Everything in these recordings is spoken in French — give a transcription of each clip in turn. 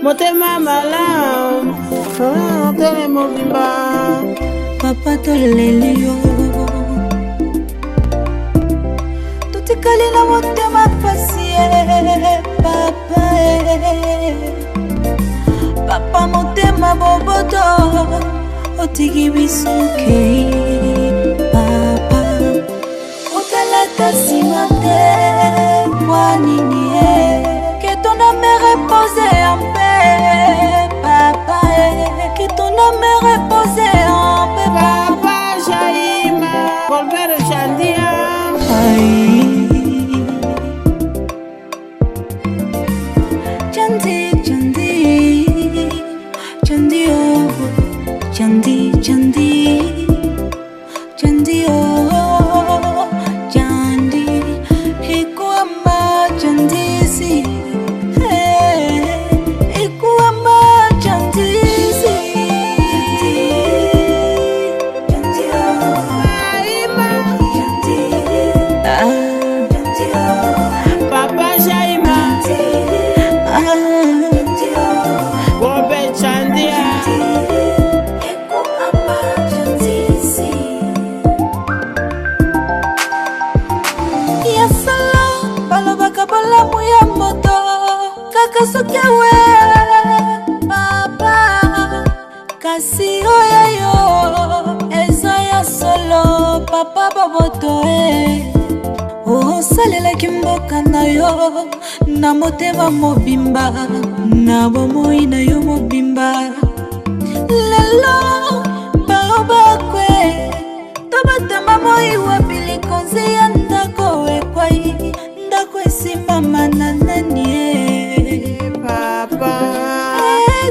Motema malam, tele mobimba. Papa tolelio, tutikali na motema pasie. Papa papa motema boboto, otigi bisuke. Papa okalata simate, wanini que ton âme repose en paix, papa, que ton âme repose en paix, papa. Jaima, Colbert Chandia, Chandi, Chandi, Chandi, oh, Chandi, Chandi, Chandi, oh, Chandi, Hikuama, Chandi, si. Kasukewe papa kasi oyayo ezaya solo papa boboto o salela kimboka na yo na motema mobimba na bomoi na yo mobimba lelo baobakwe tobatama moi wabili konzi ya ndako ekwai ndako esimama na nani papa.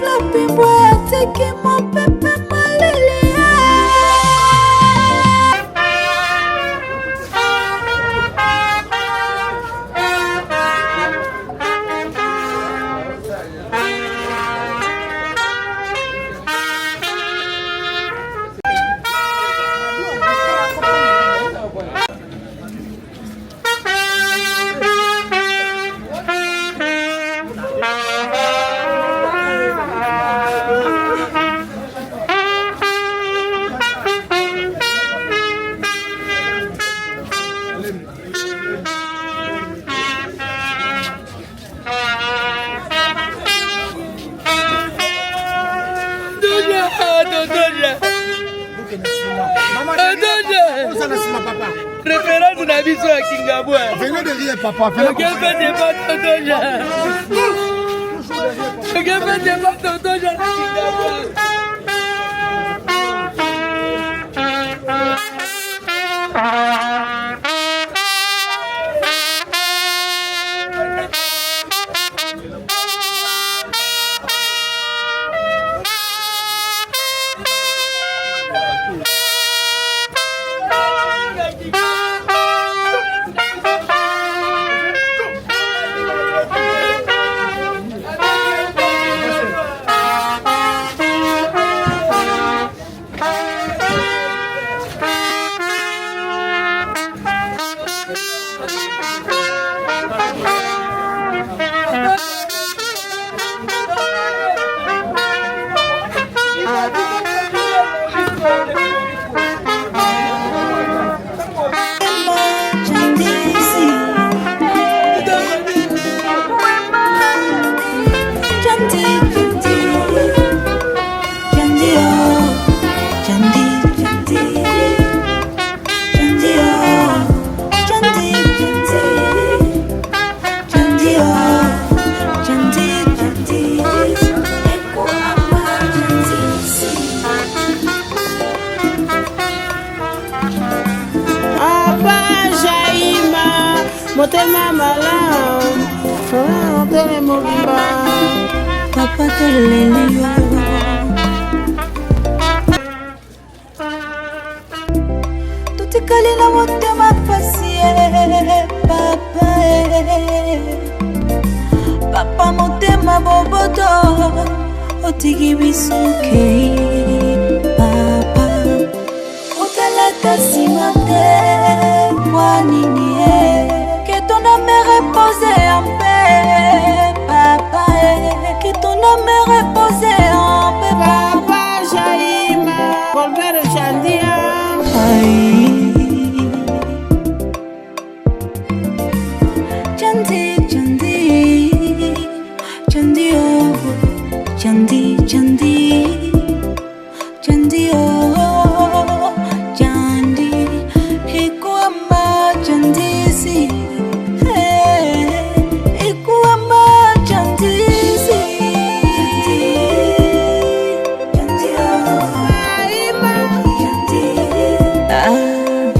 La pimboa teki mo pepe malele. Référence na biso ya Kingabwa. Venez de rire, papa. Venez Motema malam, tele mobimba. Papa tolelio. moto otiki bisuke papa otalata nsima te mwa nini que ton âme repose en paix papa que ton âme repose en paix Papa Shaima Colbert Chandia Chandi Chandi Chandi oh Chandi Chandi Chandi oh Chandi Ikuamba Chandi si Ikuamba Chandi si Chandi oh Shaima Chandi Chandi oh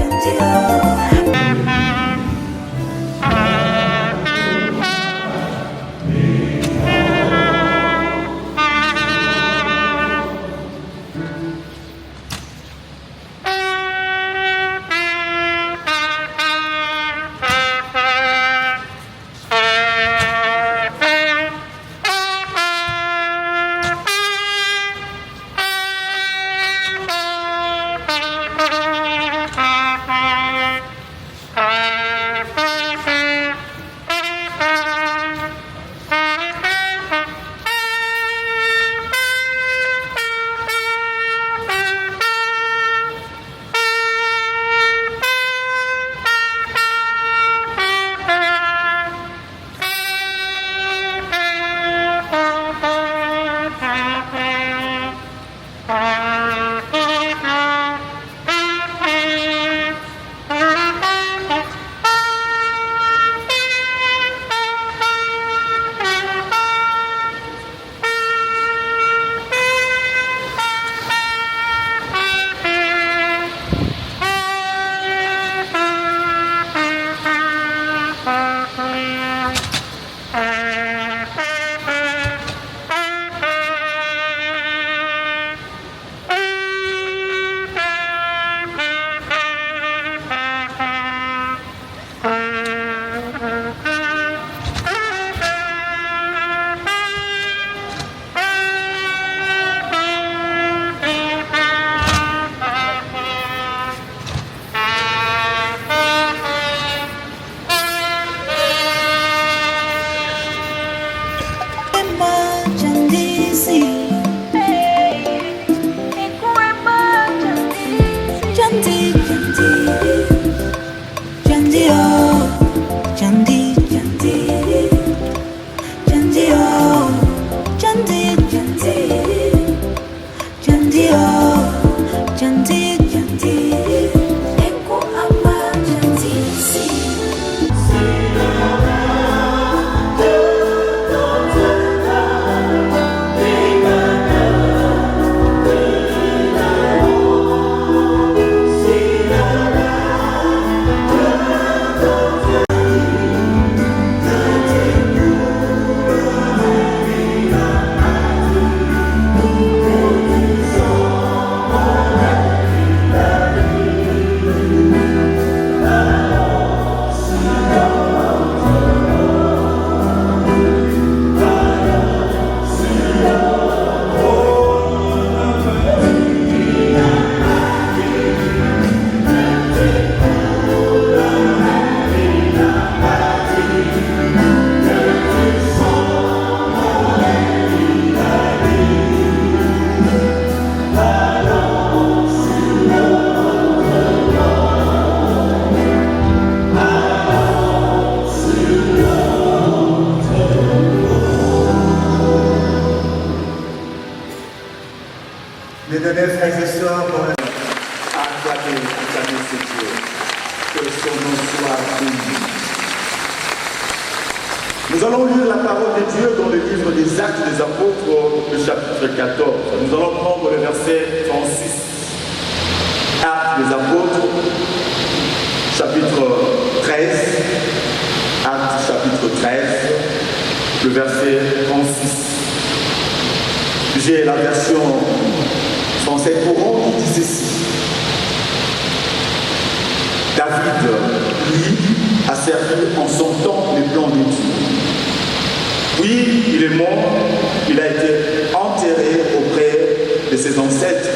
Mesdames, frères et sœurs, acclamez ce Dieu. Que son nom soit béni. Nous allons lire la parole de Dieu dans le livre des Actes des Apôtres, le chapitre 14. Nous allons prendre le verset 36. Actes des Apôtres, chapitre 13. Actes chapitre 13, le verset 36. J'ai la version française courant qui dit ceci. David, lui, a servi en son temps les plans de Dieu. Oui, il est mort, il il a été enterré auprès de ses ancêtres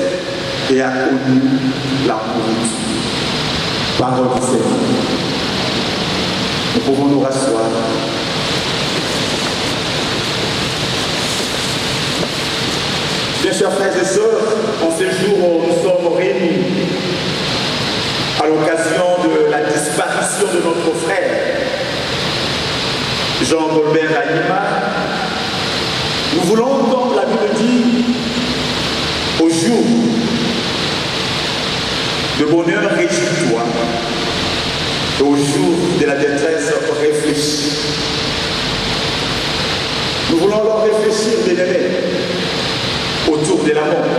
et a connu la route. Parole du Seigneur. Nous pouvons nous rasseoir. Bien chers frères et sœurs, en ces jours où nous sommes réunis à l'occasion de la disparition de notre frère Jean-Golbert Ayima, nous voulons, comme la Bible dit, au jour de bonheur réjouis-toi, et au jour de la détresse réfléchis. Nous voulons alors réfléchir, bien-aimés, autour de la mort.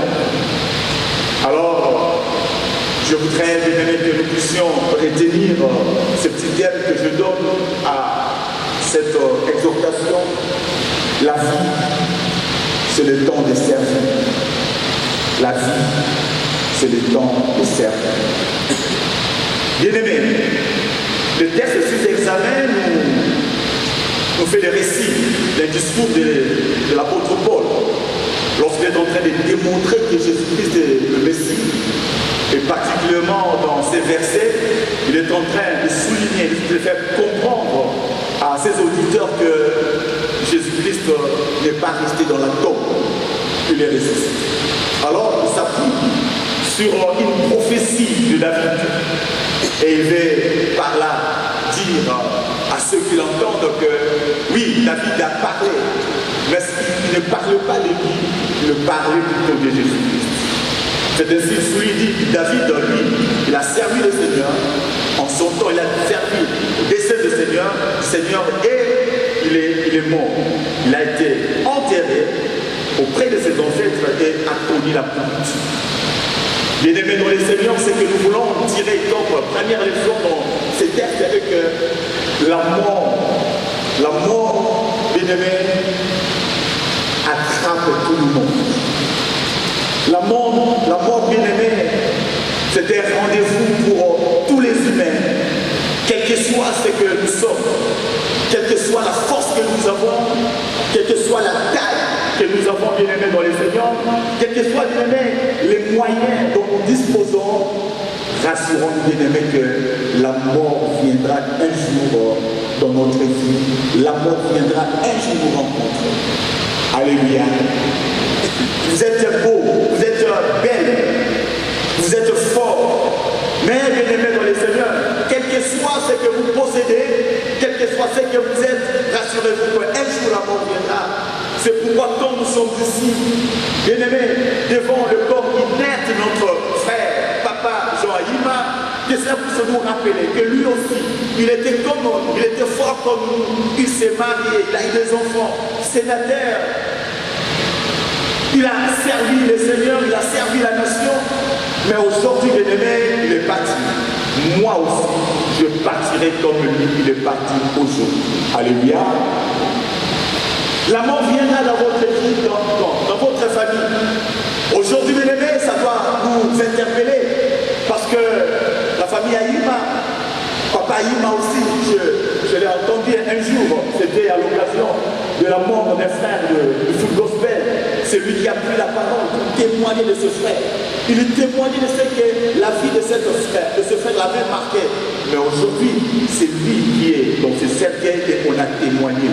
Alors, je voudrais, bien-aimés, que nous puissions retenir ce petit thème que je donne à cette exhortation. La vie, c'est le temps de servir. La vie, c'est le temps de servir. Bien-aimés, le texte sous examen nous fait le récit d'un discours de l'apôtre Paul, lorsqu'il est en train de démontrer que Jésus-Christ est le Messie, et particulièrement dans ces versets, il est en train de souligner, de faire comprendre à ses auditeurs que Jésus-Christ n'est pas resté dans la tombe, il est ressuscité. Alors il s'appuie sur une prophétie de David, et il veut par là dire à ceux qui l'entendent que oui, David a parlé, mais il ne parle pas de lui, il parlait plutôt de Jésus-Christ. C'est ainsi que lui dit que David, lui, il a servi le Seigneur, en son temps il a servi au décès du Seigneur et il est mort. Il a été enterré auprès de ses ancêtres et a connu la plénitude. Bien-aimés dans les Seigneurs, c'est que nous voulons tirer comme première leçon dans ces textes avec la mort, bien-aimés, attrape tout le monde. La mort bien-aimée, c'est un rendez-vous pour tous les humains, quel que soit ce que nous sommes, quelle que soit la force que nous avons, quelle que soit la taille que nous avons bien-aimés dans les Seigneurs, quels que soient bien-aimés les moyens dont nous disposons, rassurons-nous bien-aimés que la mort viendra un jour dans notre vie. La mort viendra un jour nous rencontrer. Alléluia. Vous êtes beau, vous êtes belle, vous êtes fort. Mais bien-aimés dans les Seigneurs, quel que soit ce que vous possédez, quel que soit ce que vous êtes, rassurez-vous qu'un jour la mort viendra. C'est pourquoi quand nous sommes ici, bien-aimés, devant le corps inerte de notre frère, Papa Jean Ayima, que cela puisse nous rappeler que lui aussi, il était comme nous, il était fort comme nous, il s'est marié, il a eu des enfants, sénateur. Il a servi le Seigneur, il a servi la nation, mais aujourd'hui, bien-aimé, il est parti. Moi aussi, je partirai comme lui, il est parti aujourd'hui. Alléluia. La mort viendra dans votre vie, dans votre famille. Aujourd'hui, bien-aimé, ça doit nous interpeller, parce que la famille Ayima, Papa Ayima aussi, je l'ai entendu un jour, c'était à l'occasion de la mort d'un frère de Full Gospel. C'est lui qui a pris la parole pour témoigner de ce frère. Il témoignait de ce que la vie de ce frère l'avait marqué. Mais aujourd'hui, c'est lui qui est dans ce cercueil et on a témoigné.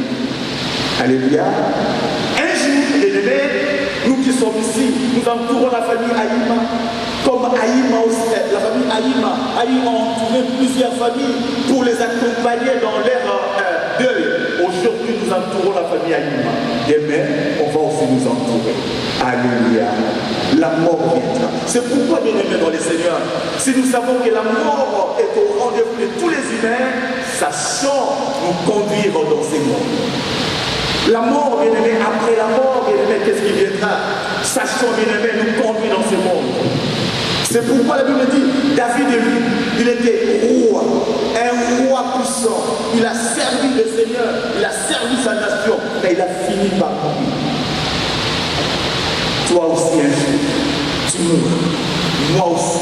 Alléluia. Un jour, bien-aimés, nous qui sommes ici, nous entourons la famille Ayima. Comme Ayima aussi, la famille Ayima a entouré plusieurs familles pour les accompagner dans leur deuil. Aujourd'hui, nous entourons la famille Ayima. Demain, on va aussi nous entourer. Alléluia. La mort viendra. C'est pourquoi, bien-aimés dans les Seigneurs, si nous savons que la mort est au rendez-vous de tous les humains, sachons nous conduire dans ces mondes. La mort, bien-aimés, après la mort, bien-aimés, qu'est-ce qui viendra? Sachons, bien-aimés, nous conduire dans ce monde. C'est pourquoi la Bible dit, David, lui, il était roi, un roi puissant. Il a servi le Seigneur, il a servi sa nation, mais il a fini par mourir. Toi aussi un jour, tu mourras. Moi aussi,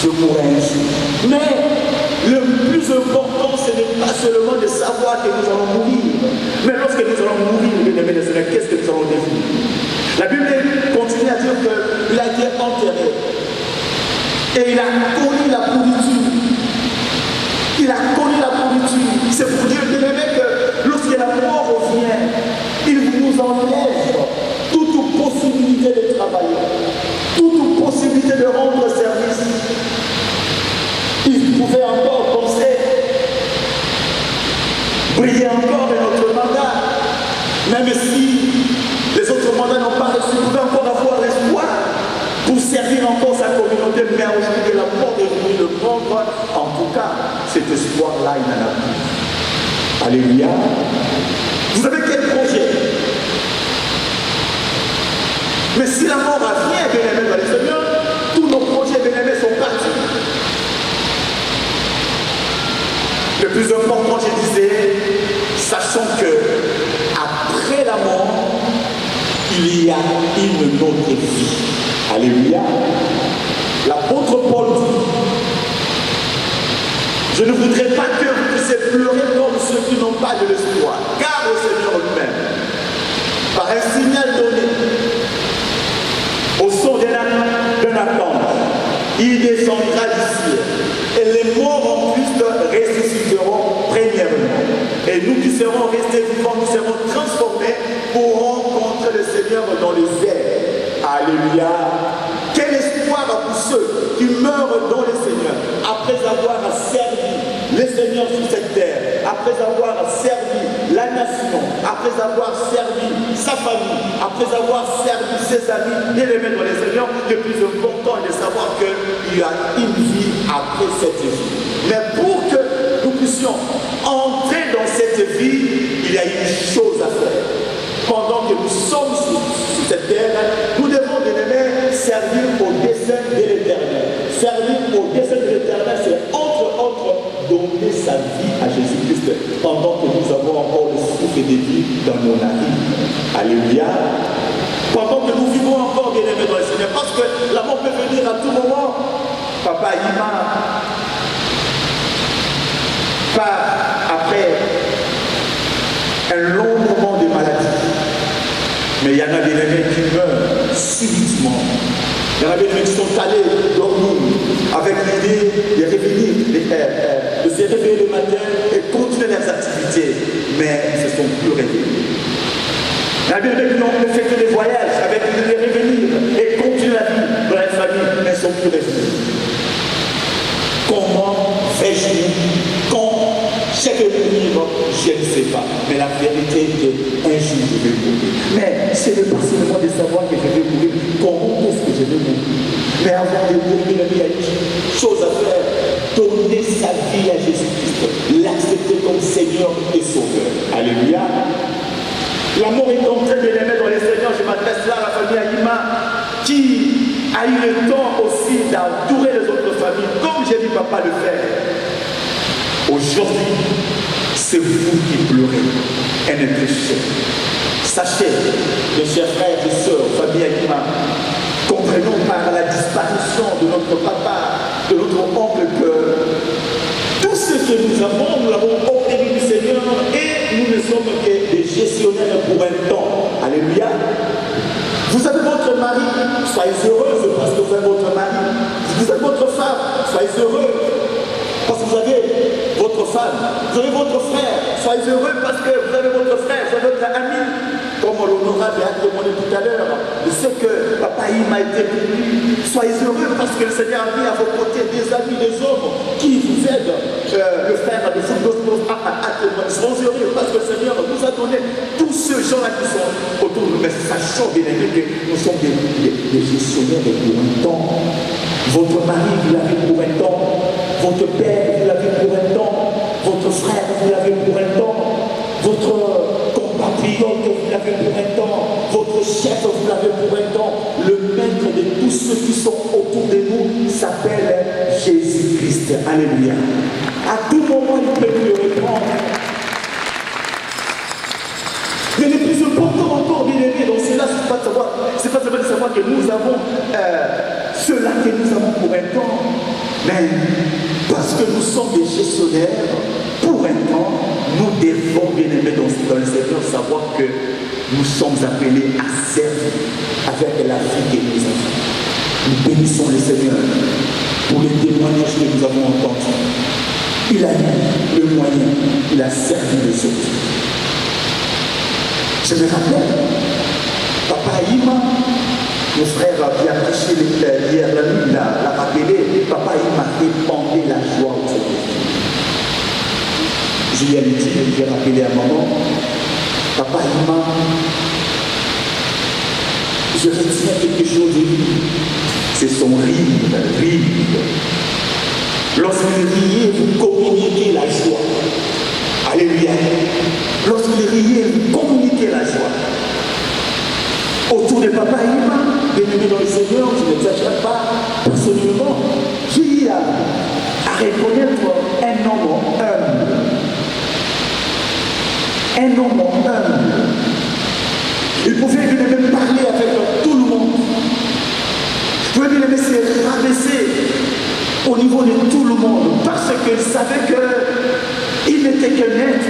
je mourrai un jour. Mais le plus important, ce n'est pas seulement de savoir que nous allons mourir, mais lorsque nous allons mourir, bien-aimés de Seigneur, qu'est-ce que nous allons définir? La Bible continue à dire qu'il a été enterré. Et il a connu la pourriture. Il a connu la pourriture. C'est pour dire, bien-aimés, que lorsque la mort revient, il nous enlève toute possibilité de travailler, toute possibilité de rendre service. Il pouvait encore penser, briller encore de notre mandat, même si les autres mandats n'ont pas reçu, il pouvait encore avoir l'espoir pour servir encore sa communauté, mais aujourd'hui la mort est venue le prendre. En tout cas, cet espoir-là, il n'en a plus. Alléluia. Vous avez quel projet? Mais si la mort revient, bien-aimés dans les Seigneurs, tous nos projets, bien-aimés, sont partis. Le plus important, je disais, sachant que après la mort, il y a une autre vie. Alléluia. L'apôtre Paul dit, je ne voudrais pas que vous puissiez pleurer comme ceux qui n'ont pas de l'espoir, car le Seigneur lui-même, par un signal donné, au son d'un archange, il descendra du ciel, et les morts en Christ ressusciteront premièrement. Et nous qui serons restés vivants, nous serons transformés pour rencontrer le Seigneur dans les airs. Alléluia. Quel espoir pour ceux qui meurent dans le Seigneur, après avoir servi le Seigneur sur cette terre, après avoir servi la nation, après avoir servi sa famille, après avoir servi ses amis, et les mettre dans le Seigneur. Le plus important est de savoir qu'il y a une vie après cette vie. Mais pour que nous puissions entrer dans cette vie, il y a une chose à faire. Pendant que nous sommes sur cette terre, nous devons servir au dessein de l'Éternel. Servir au dessein de l'Éternel, c'est entre autres donner sa vie à Jésus-Christ pendant que nous avons encore le souffle de vie dans nos narines. Alléluia. Pendant que nous vivons encore, bien-aimés dans le Seigneur, parce que la mort peut venir à tout moment. Papa Ima part après un long moment de maladie. Mais il y en a des amis qui meurent subitement. Il y en a des amis qui sont allés dans le monde avec l'idée de revenir, de se réveiller le matin et continuer leurs activités. Mais ils ne se sont plus réveillés. Il y en a des amis qui ont fait des voyages avec l'idée de revenir et continuer la vie dans la famille, mais ils ne sont plus réveillés. Comment vais-je quand chaque livre, je ne sais pas. Mais la vérité est qu'un jour je vais mourir. Mais ce n'est pas seulement de savoir que je vais mourir. Comment est-ce que je vais mourir? Mais avant de mourir, il y a une chose à faire. Donner sa vie à Jésus-Christ. L'accepter comme Seigneur et Sauveur. Alléluia. La mort est en train de les mettre dans les Seigneurs. Je m'adresse là à la famille Aïma qui a eu le temps aussi d'entourer les autres familles, comme j'ai vu papa le faire. Aujourd'hui, c'est vous qui pleurez un péché. Sachez, mes chers frères et sœurs, famille Aïma, comprenons par la disparition de notre papa, de notre oncle, que tout ce que nous l'avons obtenu du Seigneur et nous ne sommes que des gestionnaires pour un temps. Alléluia. Vous avez votre mari, soyez heureux parce que vous avez votre mari. Vous avez votre femme, soyez heureux parce que vous avez votre femme. Vous avez votre frère, soyez heureux parce que vous avez votre frère, vous avez votre ami. Comme l'honorable a demandé tout à l'heure, je sais que papa Ima a été béni. Soyez heureux parce que le Seigneur a mis à vos côtés des amis, des hommes qui vous aident. Le frère de Football soyez heureux parce que le Seigneur nous a donné tous ceux gens-là qui sont autour de nous. Mais sachant bien aimé que nous sommes des gestionnaires pour un temps. Votre mari, vous l'avez pour un temps. Votre père, vous l'avez pour un temps. Votre frère, vous l'avez pour un temps. Votre compatriote, vous l'avez pour un temps. Votre chef, vous l'avez pour un temps. Le maître de tous ceux qui sont autour de nous s'appelle Jésus-Christ. Alléluia. À tout moment, il peut nous le reprendre. Mais le plus important encore, bien aimé, donc c'est là, c'est pas seulement de savoir que nous avons cela que nous avons pour un temps, mais parce que nous sommes des gestionnaires, pour un temps, nous devons, bien aimé, dans le Seigneur, savoir que nous appeler à servir avec la vie que nous avons. Nous bénissons le Seigneur pour les témoignages que nous avons entendus. Il a eu le moyen, il a servi les autres. Je me rappelle, Papa Ima, mon frère qui a prêché hier la nuit, l'a rappelé, Papa Ima répandait la joie autour de lui. J'ai dit, j'ai rappelé à maman, Papa Ima, je retiens quelque chose de lui, c'est son rire. Lorsqu'il riait, vous communiquez la joie. Alléluia. Lorsqu'il riait, vous communiquez la joie. Autour de Papa Ima, bien-aimé dans le Seigneur, je n'exagère pas, personnellement, j'ai eu à reconnaître un homme humble. Un homme humble. Il pouvait même parler avec tout le monde. Il pouvait même se rabaisser au niveau de tout le monde parce qu'il savait qu'il n'était qu'un être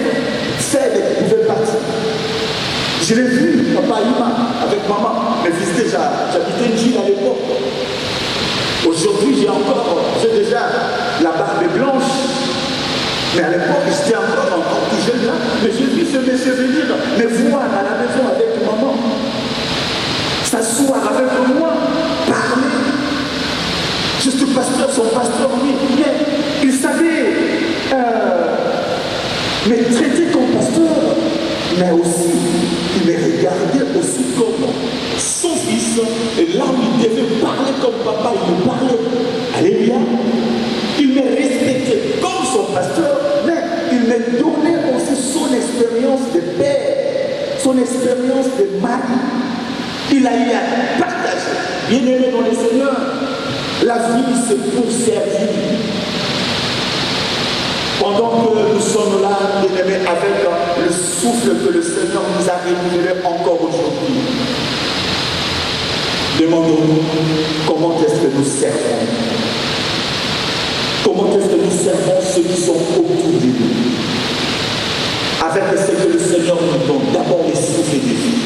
faible qui pouvait partir. Je l'ai vu, Papa Ima, avec maman, me visiter, j'habitais une ville à l'époque. Aujourd'hui, j'ai déjà la barbe blanche. Mais à l'époque, j'étais encore tout jeune là. Mais j'ai vu ce monsieur venir me voir à la maison avec maman. S'asseoir avec moi, parler. Je suis pasteur, son pasteur, oui. Mais il savait me traiter comme pasteur. Mais aussi, il me regardait aussi comme son fils. Et là où il devait parler comme papa, il me parlait. Alléluia. Il me respectait comme son pasteur, mais il me donnait aussi son expérience de père, son expérience de mari. Il a eu à partager. Bien-aimé dans le Seigneur, la vie c'est pour servir. Pendant que nous sommes là, bien-aimés, avec le souffle que le Seigneur nous a révélé encore aujourd'hui, demandons-nous comment est-ce que nous servons. Comment est-ce que nous servons ceux qui sont autour de nous? Avec ce que le Seigneur nous donne, d'abord les souffles de vie.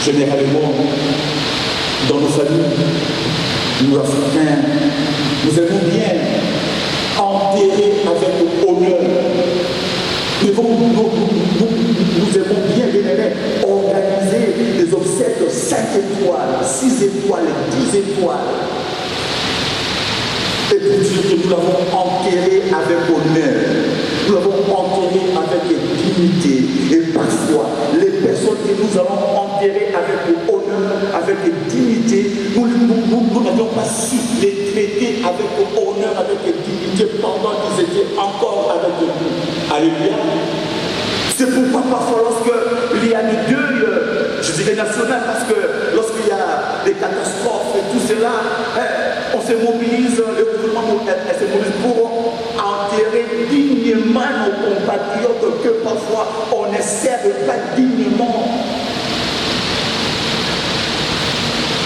Généralement, dans nos familles, nous Africains, nous aimons bien enterrer avec honneur. Nous aimons bien, organiser des obsèques 5 étoiles, 6 étoiles, 10 étoiles. Et pour dire que nous l'avons enterré avec honneur, nous l'avons enterré avec dignité. Et parfois, les personnes que nous allons enterrer avec honneur, avec dignité, nous n'avions pas su les traiter avec honneur, avec dignité pendant qu'ils étaient encore avec nous. Alléluia. C'est pourquoi parfois lorsqu'il y a des deuils, je dirais national, parce que lorsqu'il y a des catastrophes et tout cela, on se mobilise, le gouvernement se mobilise pour enterrer dignement nos compatriotes que parfois on ne sert pas dignement.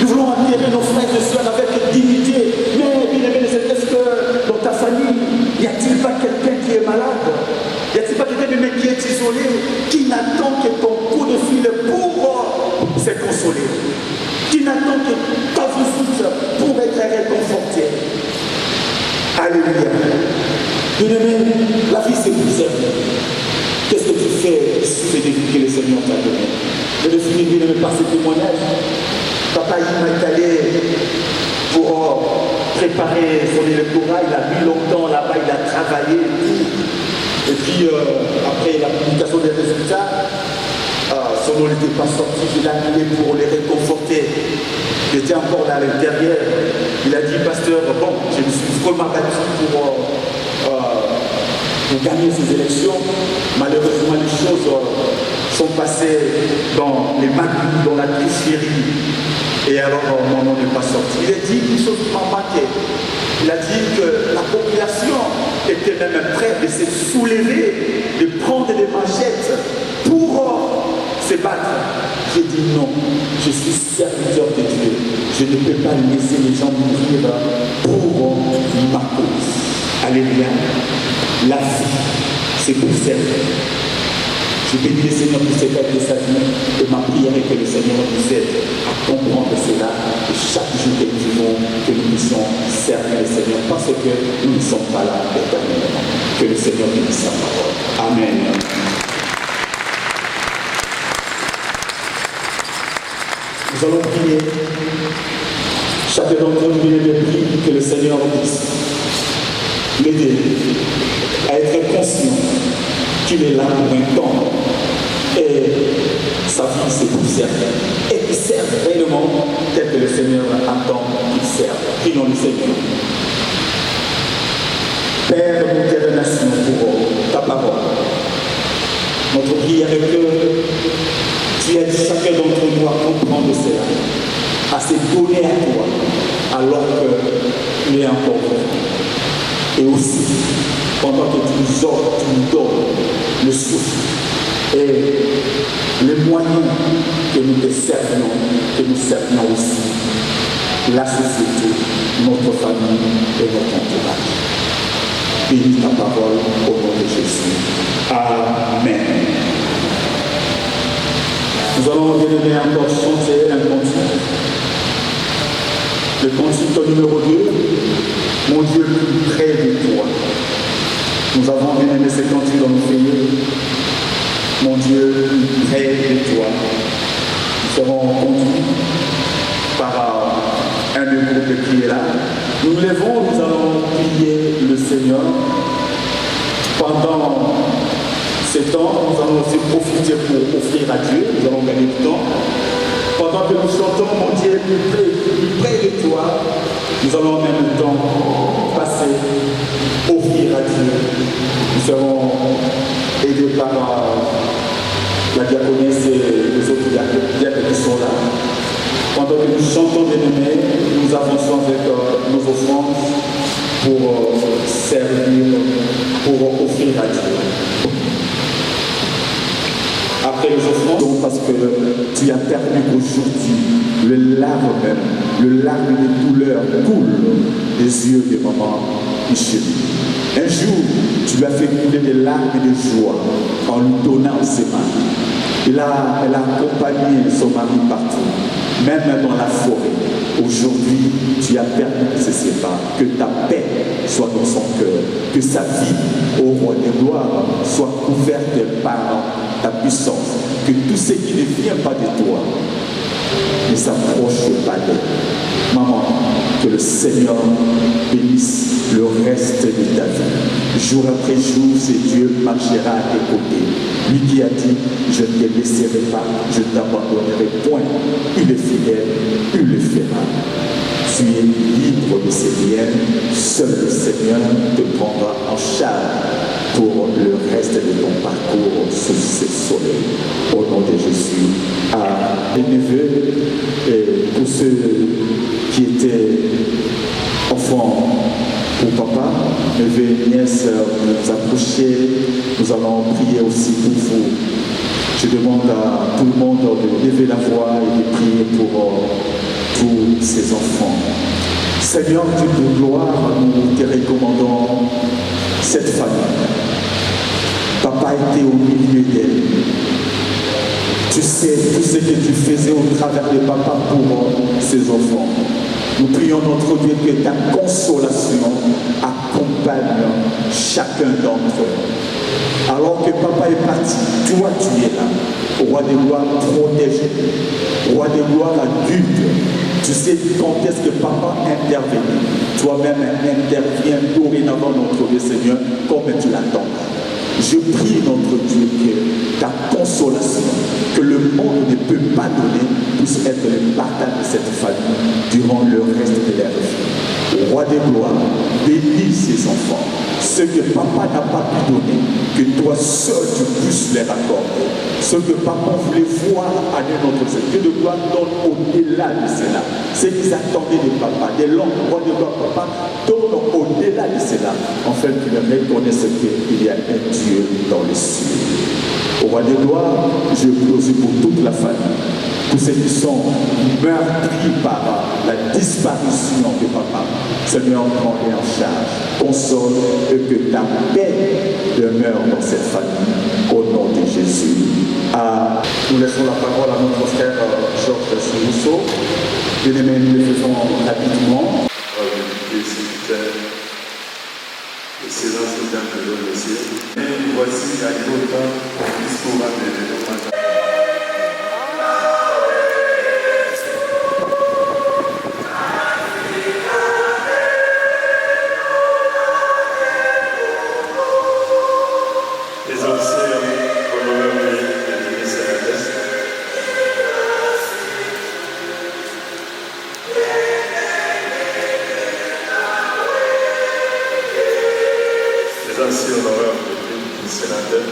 Nous voulons enterrer nos frères et soeurs avec dignité, mais bien aimé, est-ce que dans ta famille, n'y a-t-il pas quelqu'un qui est malade? Y a-t-il pas quelqu'un qui est isolé, qui n'attend que ton coup de fil pour se consoler, qui n'attend que ta visite pour être réconforté? Alléluia. Bien-aimé, la vie c'est pour servir. Qu'est-ce que tu fais si c'est des vies que le Seigneur t'a donné? Je vais finir, bien-aimé, par ce témoignage. Papa Ima est allé pour préparer son électorat. Il a mis longtemps là-bas, il a travaillé et tout. Et puis, après la publication des résultats, son nom n'était pas sorti, il a appelé pour les réconforter. Il était encore là à l'intérieur. Il a dit, pasteur, bon, je me suis vraiment battu pour gagner ces élections. Malheureusement, les choses sont passées dans les magouilles, dans la tricherie. Et alors, mon nom n'est pas sorti. Il a dit une chose qui m'a marqué. Il a dit que la population était même prête de se soulever, de prendre des machettes pour se battre. J'ai dit non, je suis serviteur de Dieu. Je ne peux pas laisser les gens mourir pour ma cause. Alléluia. La vie, c'est pour servir. Je bénis le Seigneur pour cette fête de sa vie et ma prière est que le Seigneur nous aide à comprendre cela et chaque jour que nous vivons, que nous puissions servir le Seigneur parce que nous ne sommes pas là éternellement. Que le Seigneur bénisse sa parole. Amen. Nous allons prier. Chacun d'entre nous vient de prier que le Seigneur puisse l'aider à être conscient qu'il est là pour un temps et sa vie c'est pour servir et qu'il serve réellement tel que le Seigneur attend qu'il serve. Prions le Seigneur. Père, mon Dieu de nation, pour ta parole. Notre prière est que tu aides chacun d'entre nous à comprendre cela, à se donner à toi alors qu'il est encore vivant. Et aussi, pendant que tu nous donnes le souffle et les moyens que nous te servions, que nous servions aussi la société, notre famille et notre entourage. Bénis ta parole au nom de Jésus. Amen. Nous allons bien encore chanter un cantique. Le cantique numéro 2. Mon Dieu, plus près de toi. Nous avons bien aimé ce cantique dans nos pays. Mon Dieu, plus près de toi. Nous serons conduits par un des groupes qui est là. Nous nous levons, nous allons prier le Seigneur. Pendant ce temps, nous allons aussi profiter pour offrir à Dieu. Nous allons gagner du temps. Pendant que nous chantons, mon Dieu, plus près de toi, nous allons en même temps passer, offrir à Dieu. Nous serons aidés par la diaconesse et les autres diacres qui sont là. Pendant que nous chantons bien-aimés, nous avançons avec nos offrandes pour servir, pour offrir à Dieu. Après les offrandes, parce que tu as permis qu'aujourd'hui, le larme de douleur coule des yeux de maman Micheline. Un jour, tu lui as fait couler des larmes de joie en lui donnant ses mains. Elle a accompagné son mari partout, même dans la forêt. Aujourd'hui, tu as permis que ce sépare, que ta paix soit dans son cœur, que sa vie, au roi des gloires, soit couverte par ta puissance, que tout ce qui ne vient pas de toi ne s'approche pas d'elle. Maman, que le Seigneur bénisse le reste de ta vie. Jour après jour, c'est Dieu marchera à tes côtés. Lui qui a dit, je ne te laisserai pas, je ne t'abandonnerai point. Il est fidèle, il le fera. Tu es libre de ses liens, seul le Seigneur te prendra en charge pour le reste de ton parcours sous ce soleil. Au nom de Jésus. À mes neveux et pour ceux qui étaient enfants pour papa, neveux et nièces, nous approcher, nous allons prier aussi pour vous. Je demande à tout le monde de lever la voix et de prier pour tous ces enfants. Seigneur, Dieu de gloire, nous te recommandons cette famille. Papa était au milieu d'elle. Tu sais tout ce que tu faisais au travers de papa pour ces enfants. Nous prions notre Dieu que ta consolation accompagne chacun d'entre eux. Alors que papa est parti, toi tu es là. Roi de gloire, protège. Roi de gloire, adulte. Tu sais quand est-ce que papa intervient. Toi-même interviens dorénavant notre Dieu Seigneur comme tu l'attends. Je prie notre Dieu que ta consolation, que le monde ne peut pas donner, puisse être le partage de cette famille durant le reste de leur vie. Roi des gloires, bénis ces enfants. Ce que papa n'a pas pu donner, que toi seul tu puisses les accorder. Ce que papa voulait voir à notre Seigneur, que de gloire donne au-delà de cela. Ce qu'ils attendaient de papa, des langues, roi de gloire, papa, donne au-delà de cela, afin qu'ils reconnaissent qu'il y a un Dieu dans les cieux. Au roi de gloire, je prie aussi pour toute la famille, tous ceux qui sont meurtris par la disparition de papa. Seigneur, prends-les en charge, console et que ta paix demeure dans cette famille. Au nom de Jésus. Nous laissons la parole à notre frère Georges Rousseau. Bien aimé, nous le faisons rapidement. Excellence, mesdames et messieurs. Et voici arrivé au temps du discours à l'événement. Les anciens honorables et sénateurs. Les anciens honorables et sénateurs.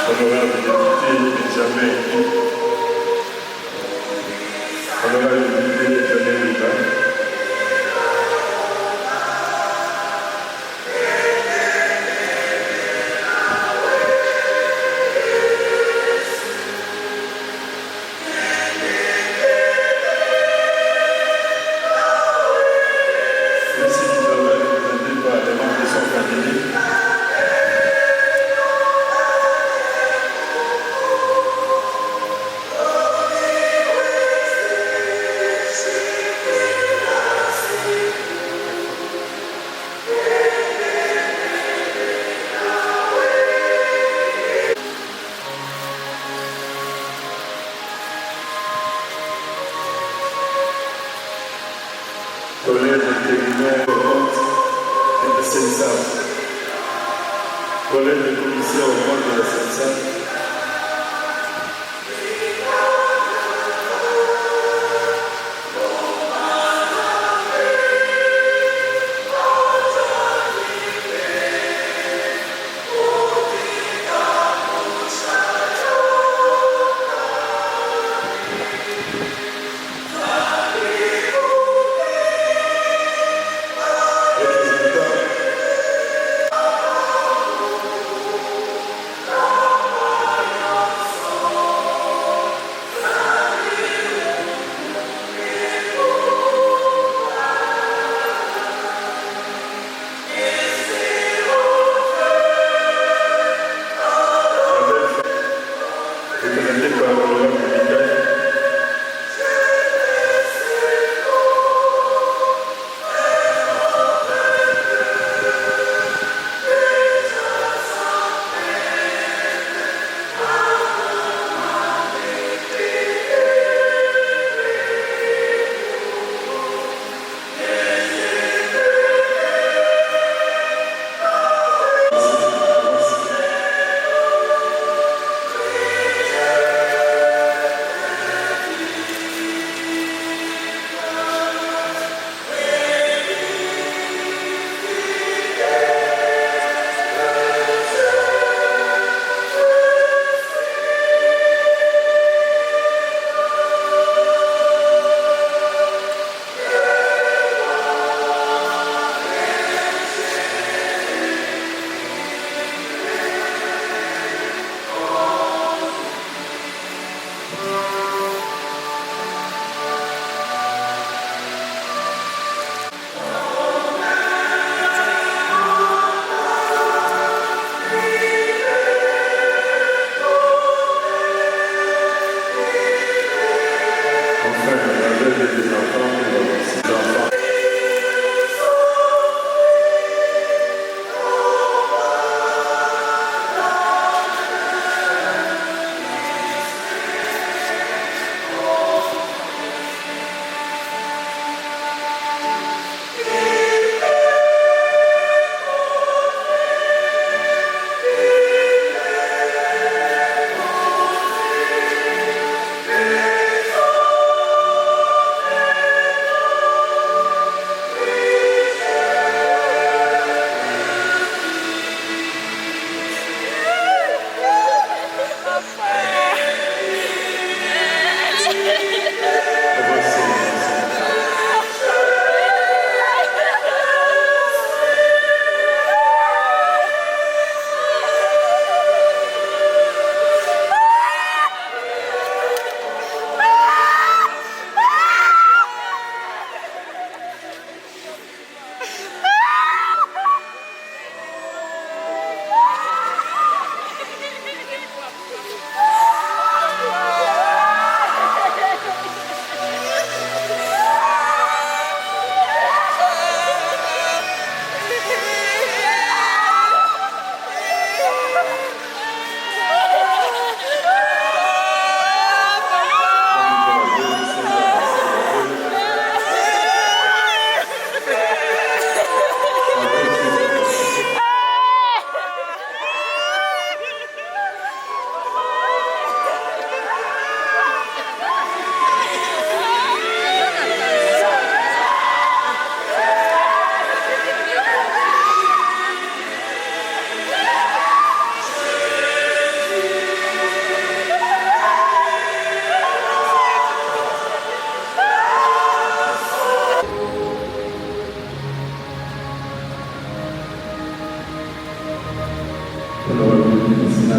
Honorable député Benjamin Honorable député Benjamin Riva, merci du travail présenté par les membres de son cabinet. Collège intérimaire de compte et de CENSA, collège de commissaire au compte de la CENSA,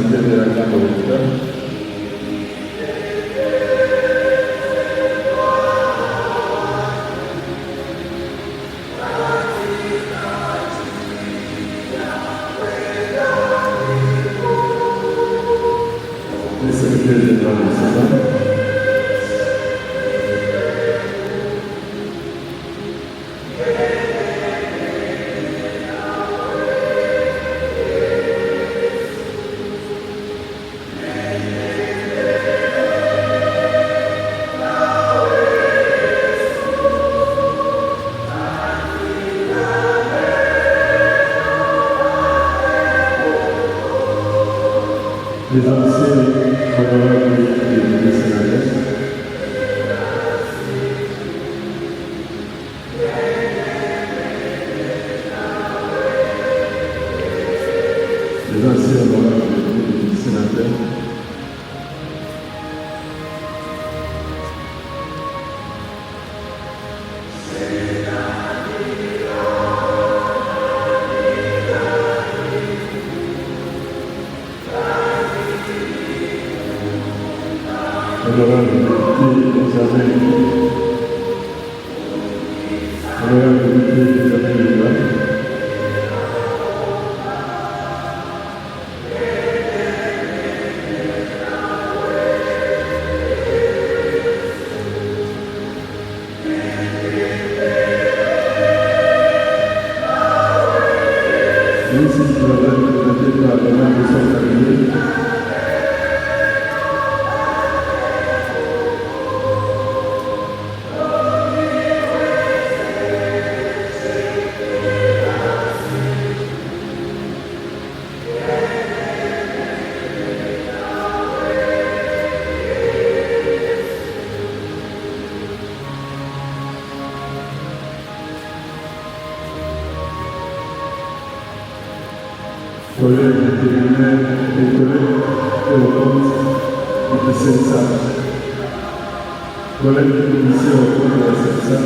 cité de la Catholique. Le secrétaire général du Sénat. Les anciens honorables députés sénateurs, les anciens honorables députés sénateurs, honorable député Isabelle, honorable député Isabelle Leval, ministre du Travail représenté par Honorable Sophie Cabinet, collègues vétérinaires et collègues et de CENSA, collègues de commission au cours de la CENSA,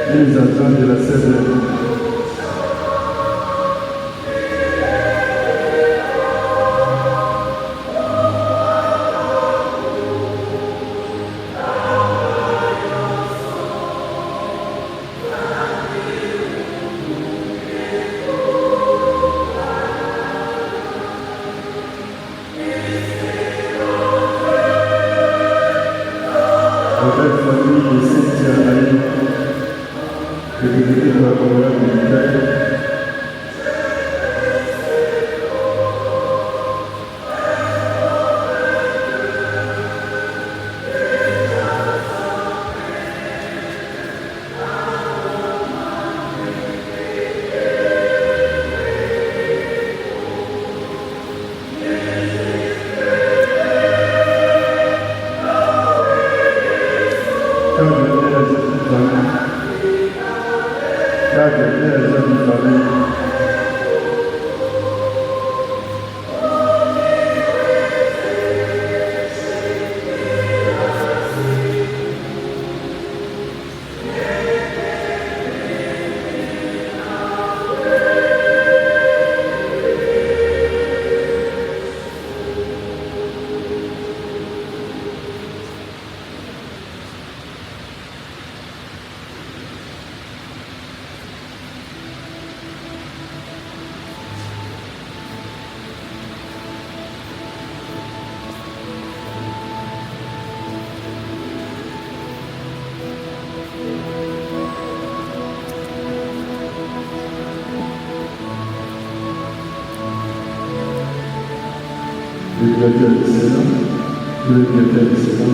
les agents de la CEDER. Avec la famille de Cynthia Aïe, représentée par l'honorable militaire, le directeur du Sénat, le directeur du Sénat,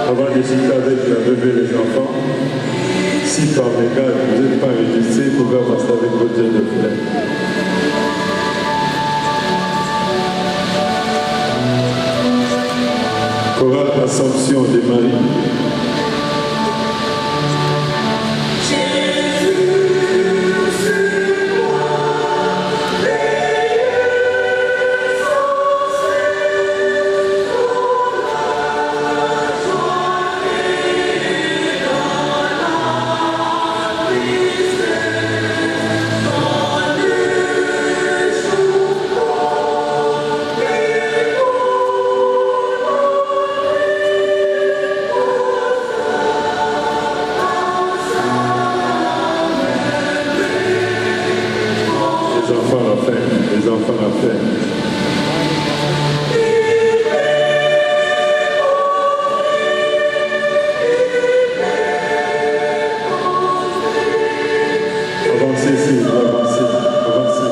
Avant de discuter avec la veuve et les enfants, si par mégarde vous n'êtes pas enregistré, vous pouvez avancer avec votre jet de fleurs. Chorale Assomption de Marie. Les enfants à faire. Avancez, s'il vous plaît, avancez, avancez.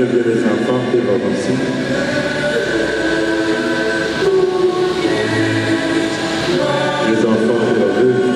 Les enfants peuvent avancer. Les enfants peuvent avancer.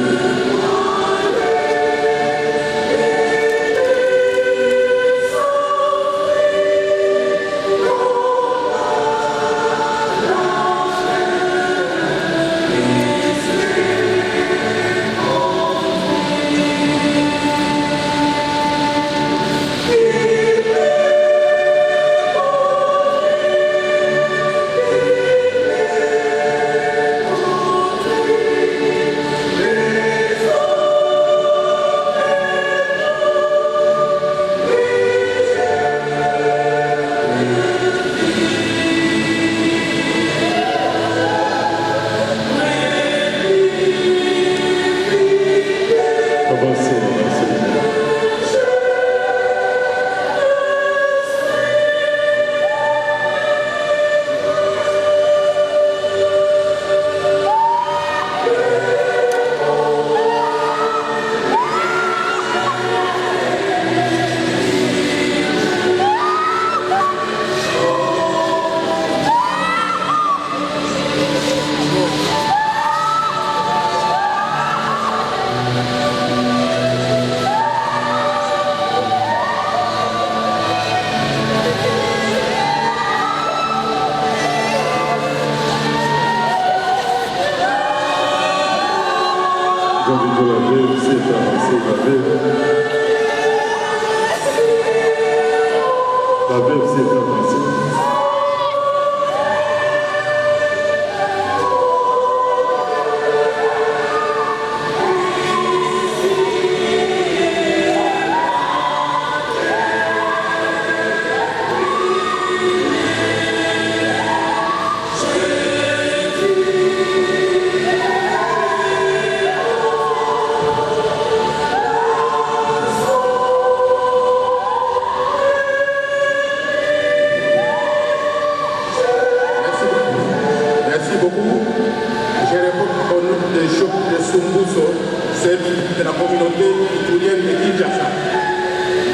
de la communauté iturienne de Kinshasa,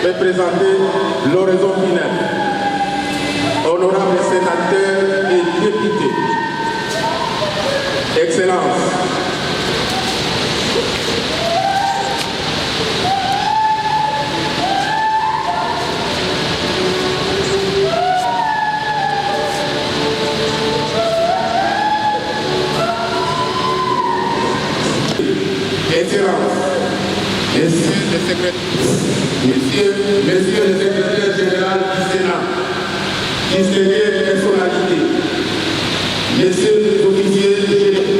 représenter l'horizon final. Honorables sénateurs et députés, Excellences, Excellences, Messieurs les secrétaires généraux du Sénat, distinguées personnalités, messieurs les officiers de génie,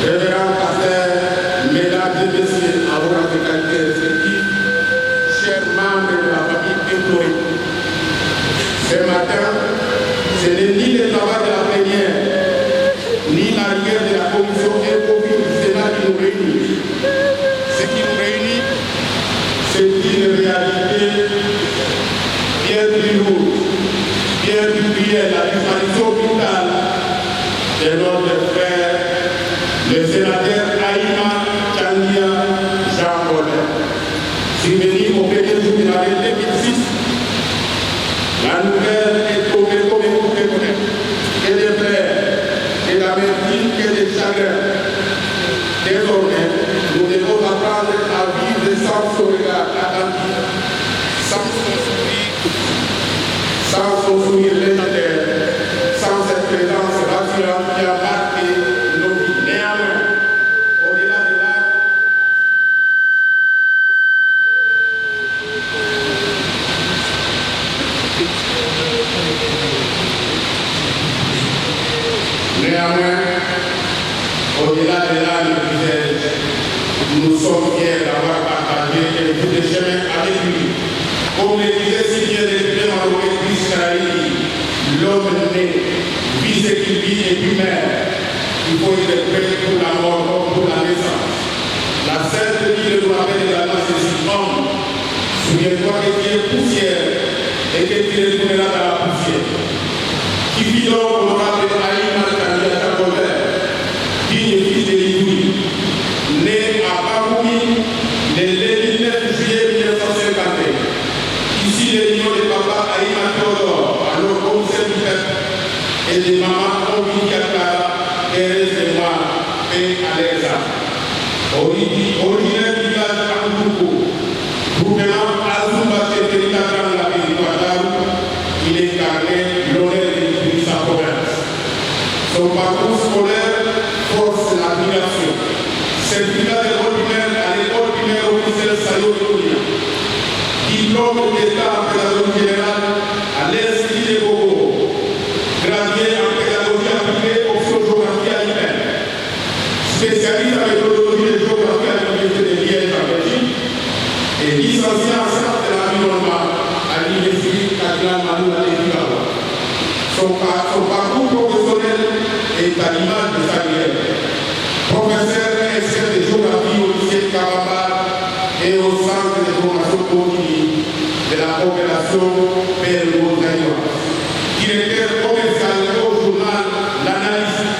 révérends pasteurs, mesdames et messieurs, avocats de qualité respectifs, chers membres de la famille implorée, ce matin, ce n'est ni le travail de la plénière, ni la rigueur de la commission imposée du Sénat qui nous réunit. Ce qui nous réunit, c'est une réalité bien plus lourde, bien plus réelle, la disparition brutale de notre frère, le sénateur Aïma Tchandia Jean Paulin. Survenu au 1er jour de l'année 2006, la nouvelle est tombée comme vous pouvez connaître, et des frères, et d'amertume, et des chagrins. Désormais, nous devons apprendre à vivre sans son regard attentif, sans son sourire légendaire, sans cette présence rassurante qui a marqué nos vies. Néanmoins, au-delà de là, nous sommes fiers d'avoir partagé un bout de chemin avec lui. Comme le disait si bien le Marocain d'Israël, l'homme né vit ce qu'il vit et puis meurt. Il faut être prêt pour la mort comme pour la naissance. La Sainte Bible nous rappelle également ceci: homme, souviens-toi que tu es poussière et que tu retourneras dans la poussière. Qui vit donc honorable Aïma Tchandia Jean Paulin, digne fils de l'Ivoire, né à Bakoumi le 9 juillet 1951. Ici, les unions de papa Aïma Théodore, alors commissaire du peuple, et de maman Ovidia Clara, Thérèse de Moine, et Alexa. Originaire du village Andouko, groupement Azumba Cheterita dans la ville de Ouattara, il incarnait l'honneur de sa province. Son parcours scolaire force l'admiration. Certificat d'école primaire à l'école primaire officielle Sayo Kounia. Diplôme d'État en pédagogie générale à l'Institut de Bogo. Gradué en pédagogie appliquée, option géographie alimentaire. Spécialiste en méthodologie de géographie à l'Université de Liège en Belgique. Et licencié en sciences de l'environnement à l'Université Kadina Manoula de Kigawa. Son parcours professionnel est à l'image de sa carrière. Professeur expert de géographie au lycée Kabamba et au centre de formation continue de la coopération Père-Loup-Zaïwa. Directeur commercial au journal L'Analyse,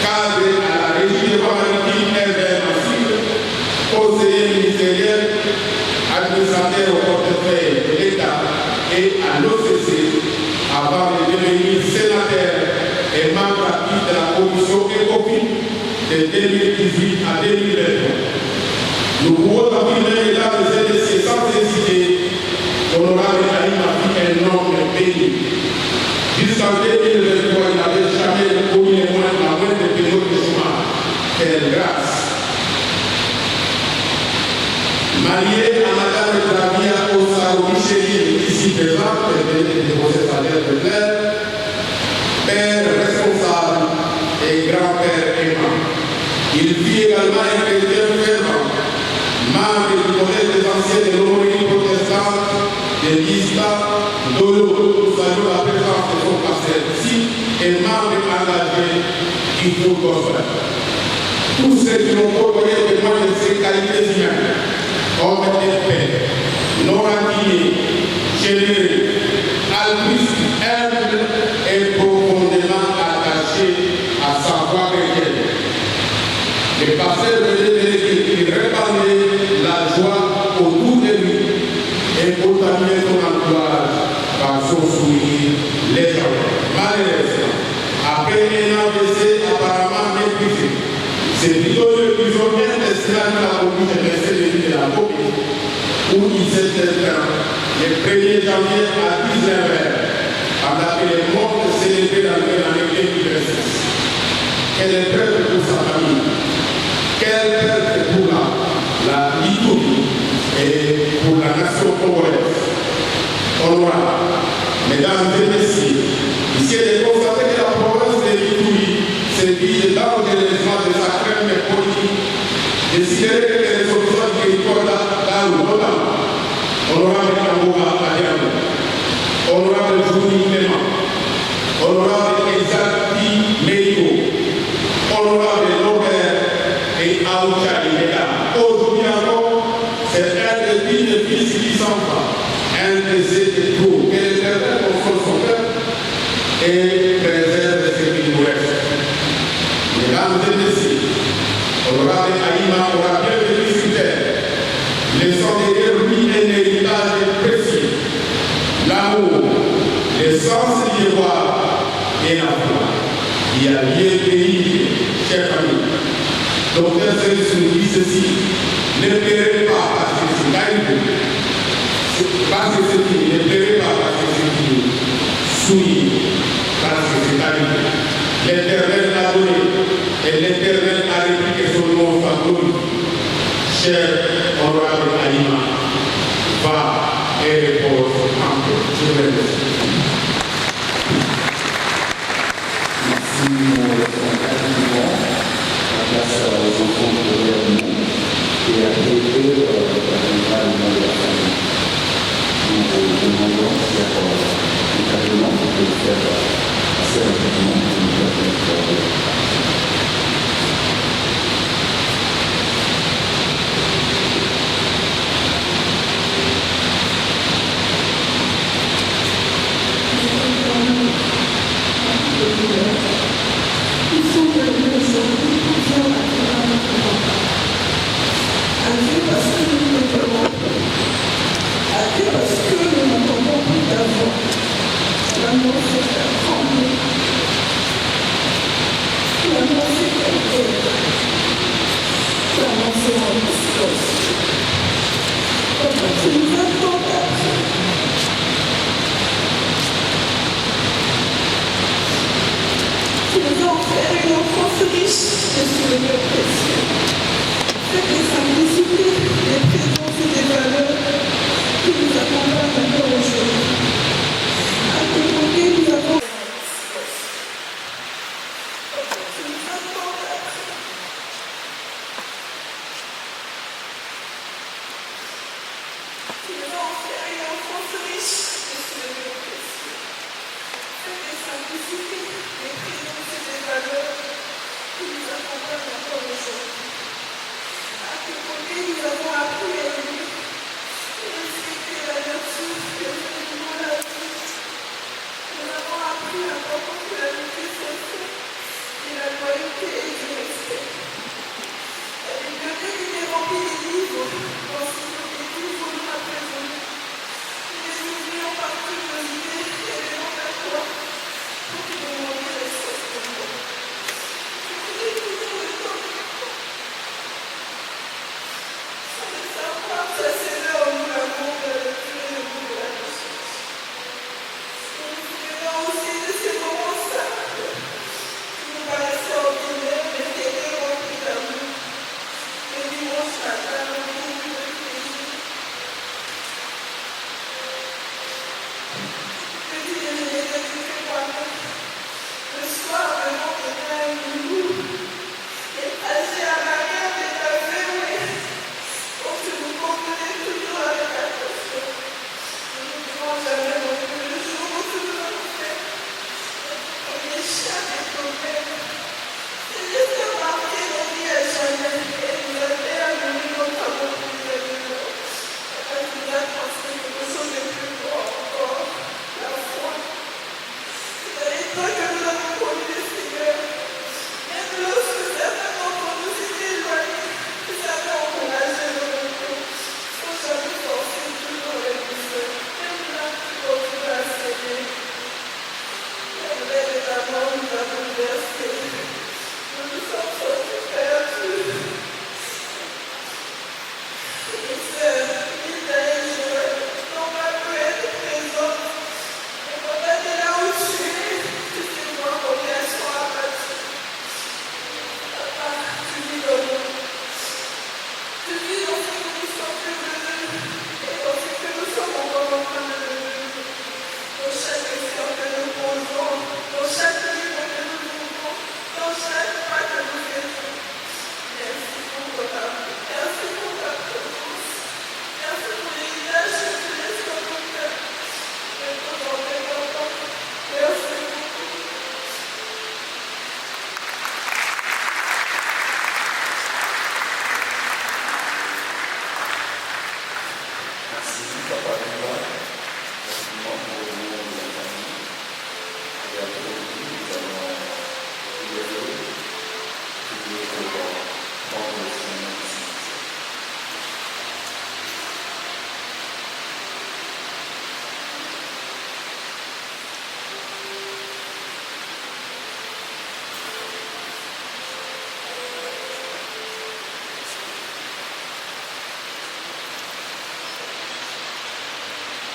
cadre à la régie de maritime RVM Massif, conseiller ministériel, administrateur au portefeuille de l'État et à l'OCC, avant de devenir sénateur et membre actif de la commission ECOFIN de 2018 à 2023. Nous pouvons affirmer, mesdames et messieurs, sans hésiter, l'honorable Aïma fut un homme béni. Jusqu'en 2023, il n'avait jamais connu la moindre période de chômage. Quelle grâce! Marié à Madame Gravia Osaro Micheli, ici présente, elle venait de déposer sa lettre de plainte, père responsable et grand-père aimant. Il vit également un chrétien fervent, membre du collège des anciens de l'homonie protestante de l'ISPA, Dolo. Nous saluons la présence de son pasteur ici et membre engagé du groupe gospel. Tous ceux qui l'ont côtoyé témoignent de ses qualités humaines, homme de paix, non rancunier, généreux, altruiste, humble et profondément attaché à sa voie chrétienne. Le pasteur venait de l'église, il répandait la joie autour de lui et contaminait son entourage par son sourire léger. Malheureusement, après un AVC apparemment maîtrisé, c'est plutôt le prisonnier d'Esclave qui a conduit de rester de la copie, où il s'est éteint le 1er janvier à 19h, pendant que les morts célébrés dans l'année 2026. Quelle épreuve pour sa famille! Quelle perte pour la Ituri et pour la nation congolaise. Honorable, mesdames et messieurs, ici est constaté que la province de l'Ituri se vide dangereusement de sa crème politique, décidérez que les solutions du territoire notamment, honorable Kambouma Adiamou, honorable Jouni Clément, honorable Ezaki Meiko, honorable Norbert et Aoucha Imeda. Aujourd'hui encore, c'est un des dignes fils qui s'en va, un des étés tout, que l'Éternel console son peuple et préserve ce qui nous reste. Mesdames et messieurs, honorable Aïma aura bien venu sur terre, laissant derrière lui un héritage précieux, l'amour, l'essence du devoir et la foi qui a lié le pays, chers amis. Docteur Célus nous dit ceci, ne pleurez pas parce que c'est arrivé, parce que c'est fini, ne pleurez pas parce que c'est fini, souriez parce que c'est arrivé. L'Éternel a donné et l'Éternel a répliqué son nom sa gloire. Cher honorable Alima, va et repose en paix. Je vous remercie. Merci, mon président. La place aux enfants de gouvernement et après eux, viendra le nom de la famille. Nous vous demandons de faire encadrement pour le faire assez rapidement pour nous permettre de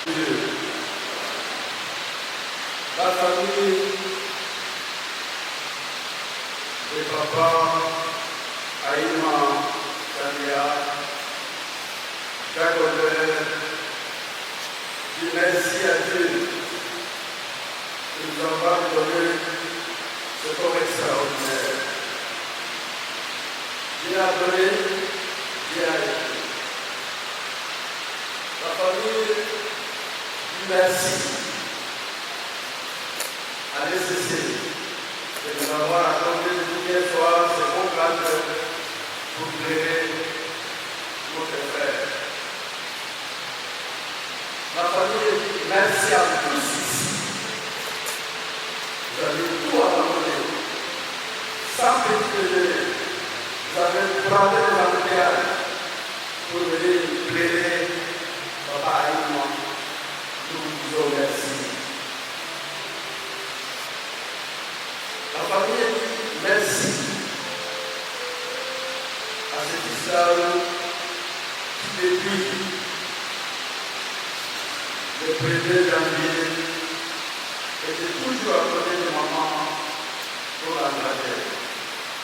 La famille de papa Aïma Kania, Jacques Albert, dit merci à Dieu de nous avoir donné ce corps extraordinaire. Dieu a donné, Dieu a été. La famille dit merci à nécessité de nous avoir accordé de tous les soirs ce bon cadre pour créer notre frère. La famille dit merci à tous ici. Vous avez tout abandonné, sans petit déjeuner. Vous avez bravé les embouteillages pour venir plaider Papa et moi. Nous vous disons merci. La famille dit merci à cet islam qui depuis le 1er janvier était toujours à côté de maman pour l'engager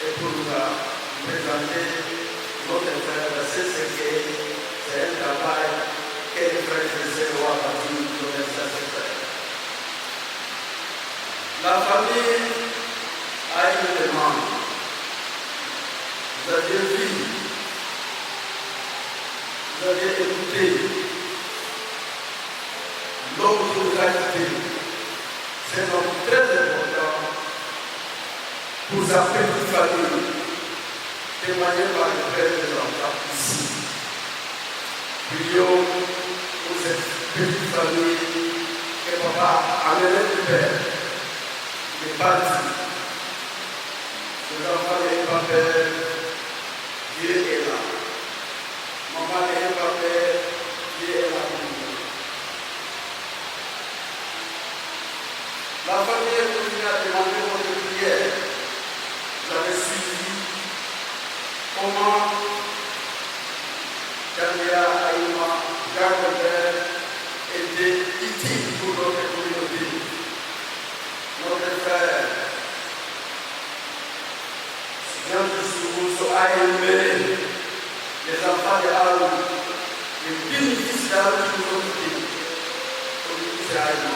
et pour nous présenter notre frère de CCK. C'est un travail que les frères et sœurs ont bâti pour les frères. La famille a une demande. Vous avez vu, vous avez écouté l'homme qui vous a quitté. C'est un homme très important pour sa petite famille, témoigné par le frère des enfants ici. Prions pour cette petite famille que papa a amené du père. Il est parti. Les enfants n'aient pas peur. Dieu est là. Maman n'ait pas peur. Dieu est là pour nous. La famille continue à demander votre prière. Vous avez suivi comment Kania Aïma, Jacques Albert était utile pour notre communauté. Notre frère, Jean de Sourousso a aimé les enfants de Haroun, les bénéfices d'Haroun qui nous ont quittés. Comme il disait Aïma.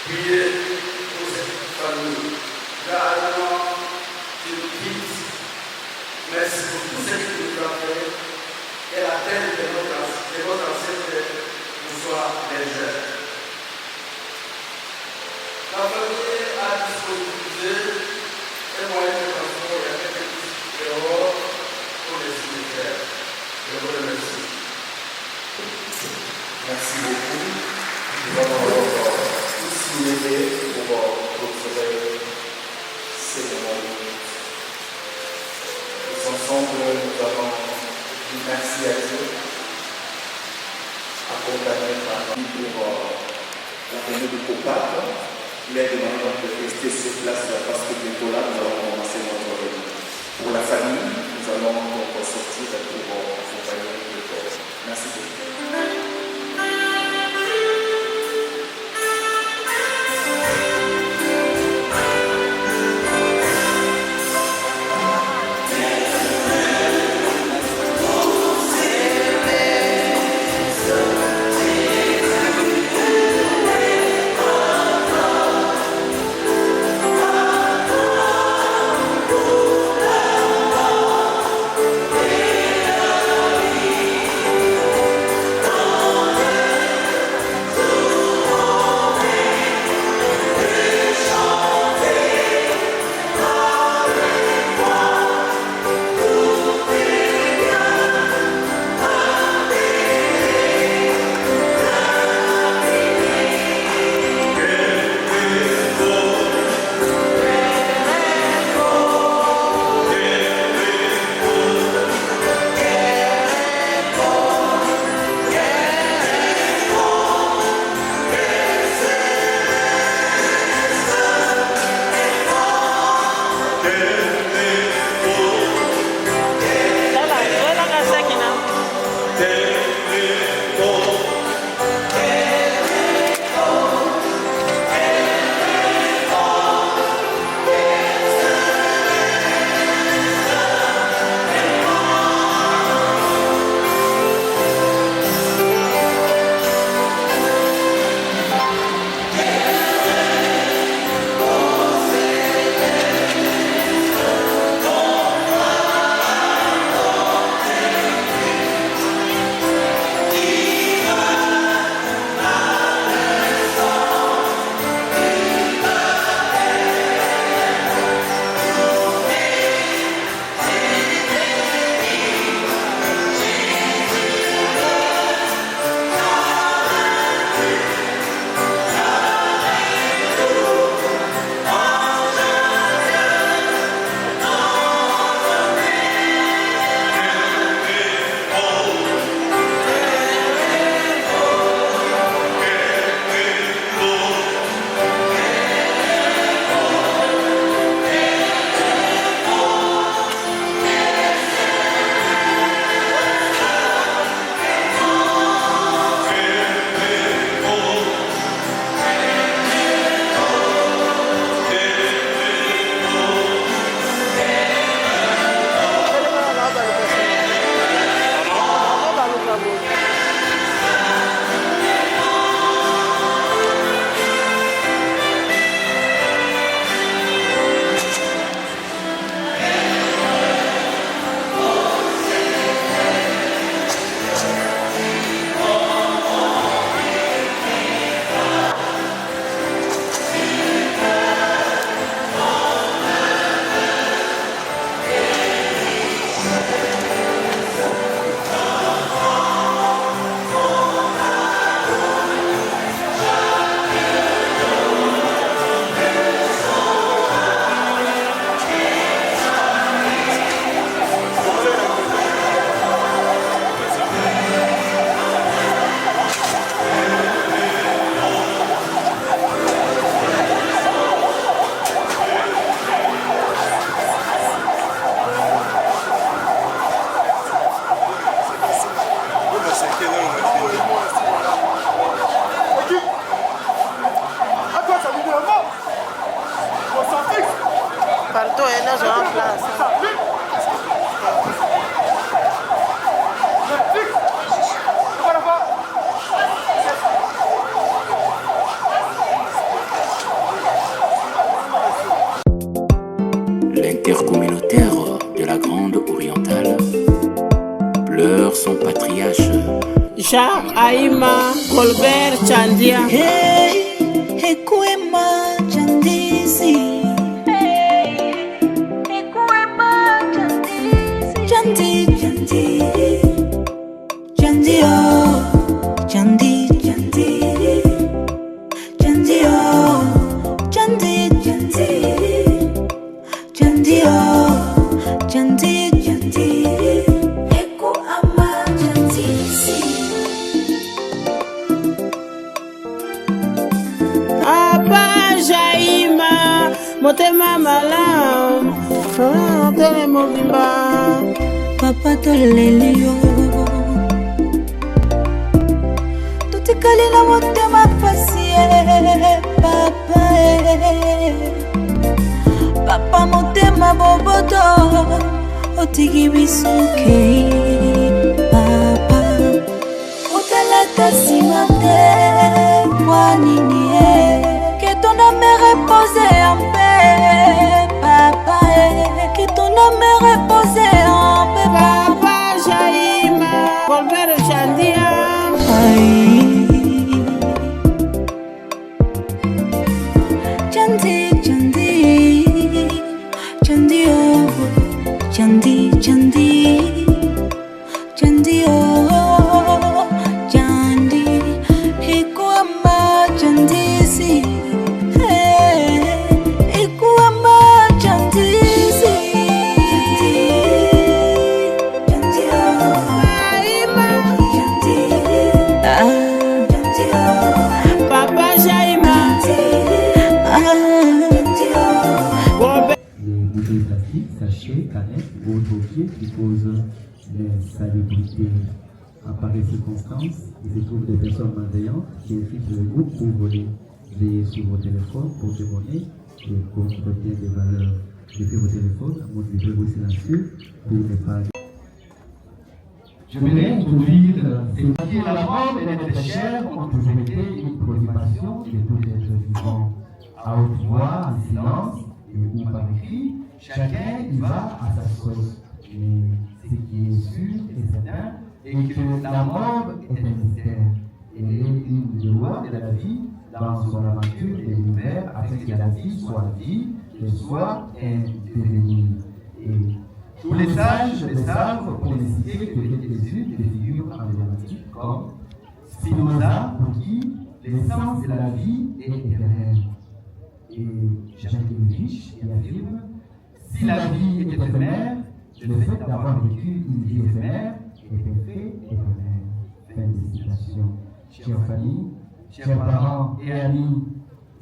Priez pour cette famille. Aïma, tu nous quittes. Merci pour tout ce que tu nous as fait. Et la tête de notre ancêtre nous soit légère. La famille a disponibilisé un moyen de transport et un petit dehors pour les cimetières. Je vous remercie. Merci beaucoup. Nous allons tous nous aider pour clôturer ces moments. Tous ensemble, nous avons dit merci à Dieu, accompagné par pour la réunion du COPAC. Il est demandé de rester sur place parce que bientôt là, nous allons commencer notre réunion. Pour la famille, nous allons donc sortir pour accompagner le corps. Merci beaucoup. patriarche. Jacques Aïma, Colbert Chandia. Hey, Ekwema Chandisi. Hey, Ekwema Chandisi. Chandi, Chandi. Chandi, oh. Chandi, Chandi. Chandi, oh. Chandi, Chandi. Chandi, oh. Chandi, Chandi. Ekwema Chandisi. Abba Jaima, motema malam, tele mobimba. Papa tolelio tutikali na motema pasie papa papa motema boboto otiki bisuke papa otalata simate wanini que ton âme repose en paix papa que ton âme repose en paix Papa Jaima, Colbert Chandia. Chandi, Chandi, Chandi, oh, Chandi, Chandi, Chandi, oh, Chandi, Ekwema Chandi, si, Ekwema Chandi, si, Chandi, oh, Chandi, Chandi, oh, Papa Jaima, Colbert. Les bouteilles plastiques, sachets, canettes ou autres objets qui posent l'insalubrité. À pareille circonstance, il se trouve des personnes malveillantes qui infiltrent le groupe pour voler. Veillez sur vos téléphones, porte-monnaie et contretenir des valeurs. Depuis vos téléphones, à mode de vos silencieux pour ne pas. Je vais introduire c'est la mort et l'être cher ont toujours été une préoccupation de tous les êtres vivants. À haute voix, en silence, et ou par écrit, chacun y va à sa sauce. Mais ce qui est sûr et certain est que la mort est un mystère. Elle est une loi de la vie dans son aventure de l'univers afin que la vie soit la vie et soit un devenir. Et tous les sages le savent pour ne citer que quelques-unes des figures emblématiques comme Spinoza, pour qui l'essence de la vie est éternelle. Et Jacques Riche y affirme si la vie est éphémère, le fait d'avoir vécu une vie éphémère est un fait éphémère. Fin de citation. Chère famille, chers parents et amis,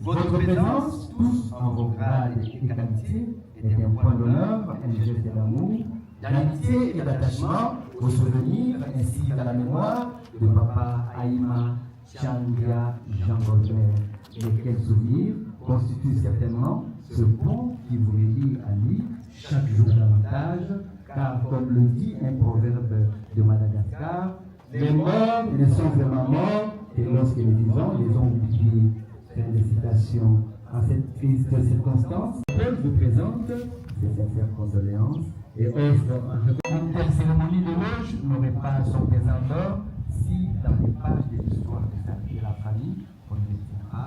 votre présence, tous en vos grades et qualités, est un point d'honneur, un geste d'amour, d'amitié et d'attachement au souvenir ainsi qu'à la mémoire de Papa Aïma Chandia Jean Colbert. Et quel souvenir constitue certainement ce pont qui vous relie à lui chaque jour davantage, car comme le dit un proverbe de Madagascar, les morts ne sont vraiment morts que lorsque les vivants les ont oubliés. Fin de citation. En cette triste circonstance, Paul vous présente ses sincères condoléances et offre une telle cérémonie de loge n'aurait pas son présent d'or si dans les pages de l'histoire de la famille, on retiendra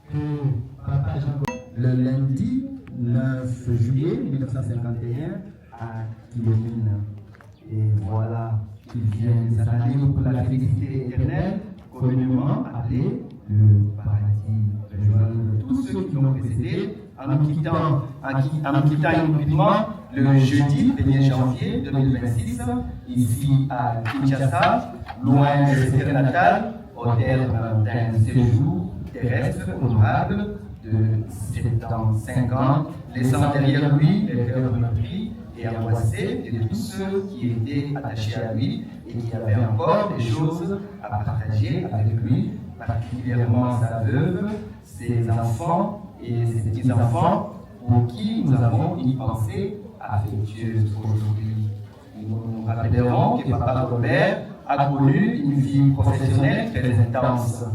que Papa Jean le lundi 9 juillet 1951 à Kilomine. Et voilà qu'il vient de s'en aller pour la félicité éternelle, communément appelée le paradis. Rejoindre tous ceux qui l'ont précédé en nous quittant immédiatement le jeudi 1er janvier 2026, ici à Kinshasa, loin de ses terres natales, au terme d'un séjour terrestre honorable de 75 ans, laissant derrière lui les cœurs meurtris et angoissés de tous ceux qui étaient attachés à lui et qui avaient encore des choses à partager avec lui, particulièrement sa veuve, ses enfants et ses petits-enfants, pour qui nous avons une pensée affectueuse aujourd'hui. Nous rappellerons que Papa Colbert a connu une vie professionnelle très intense.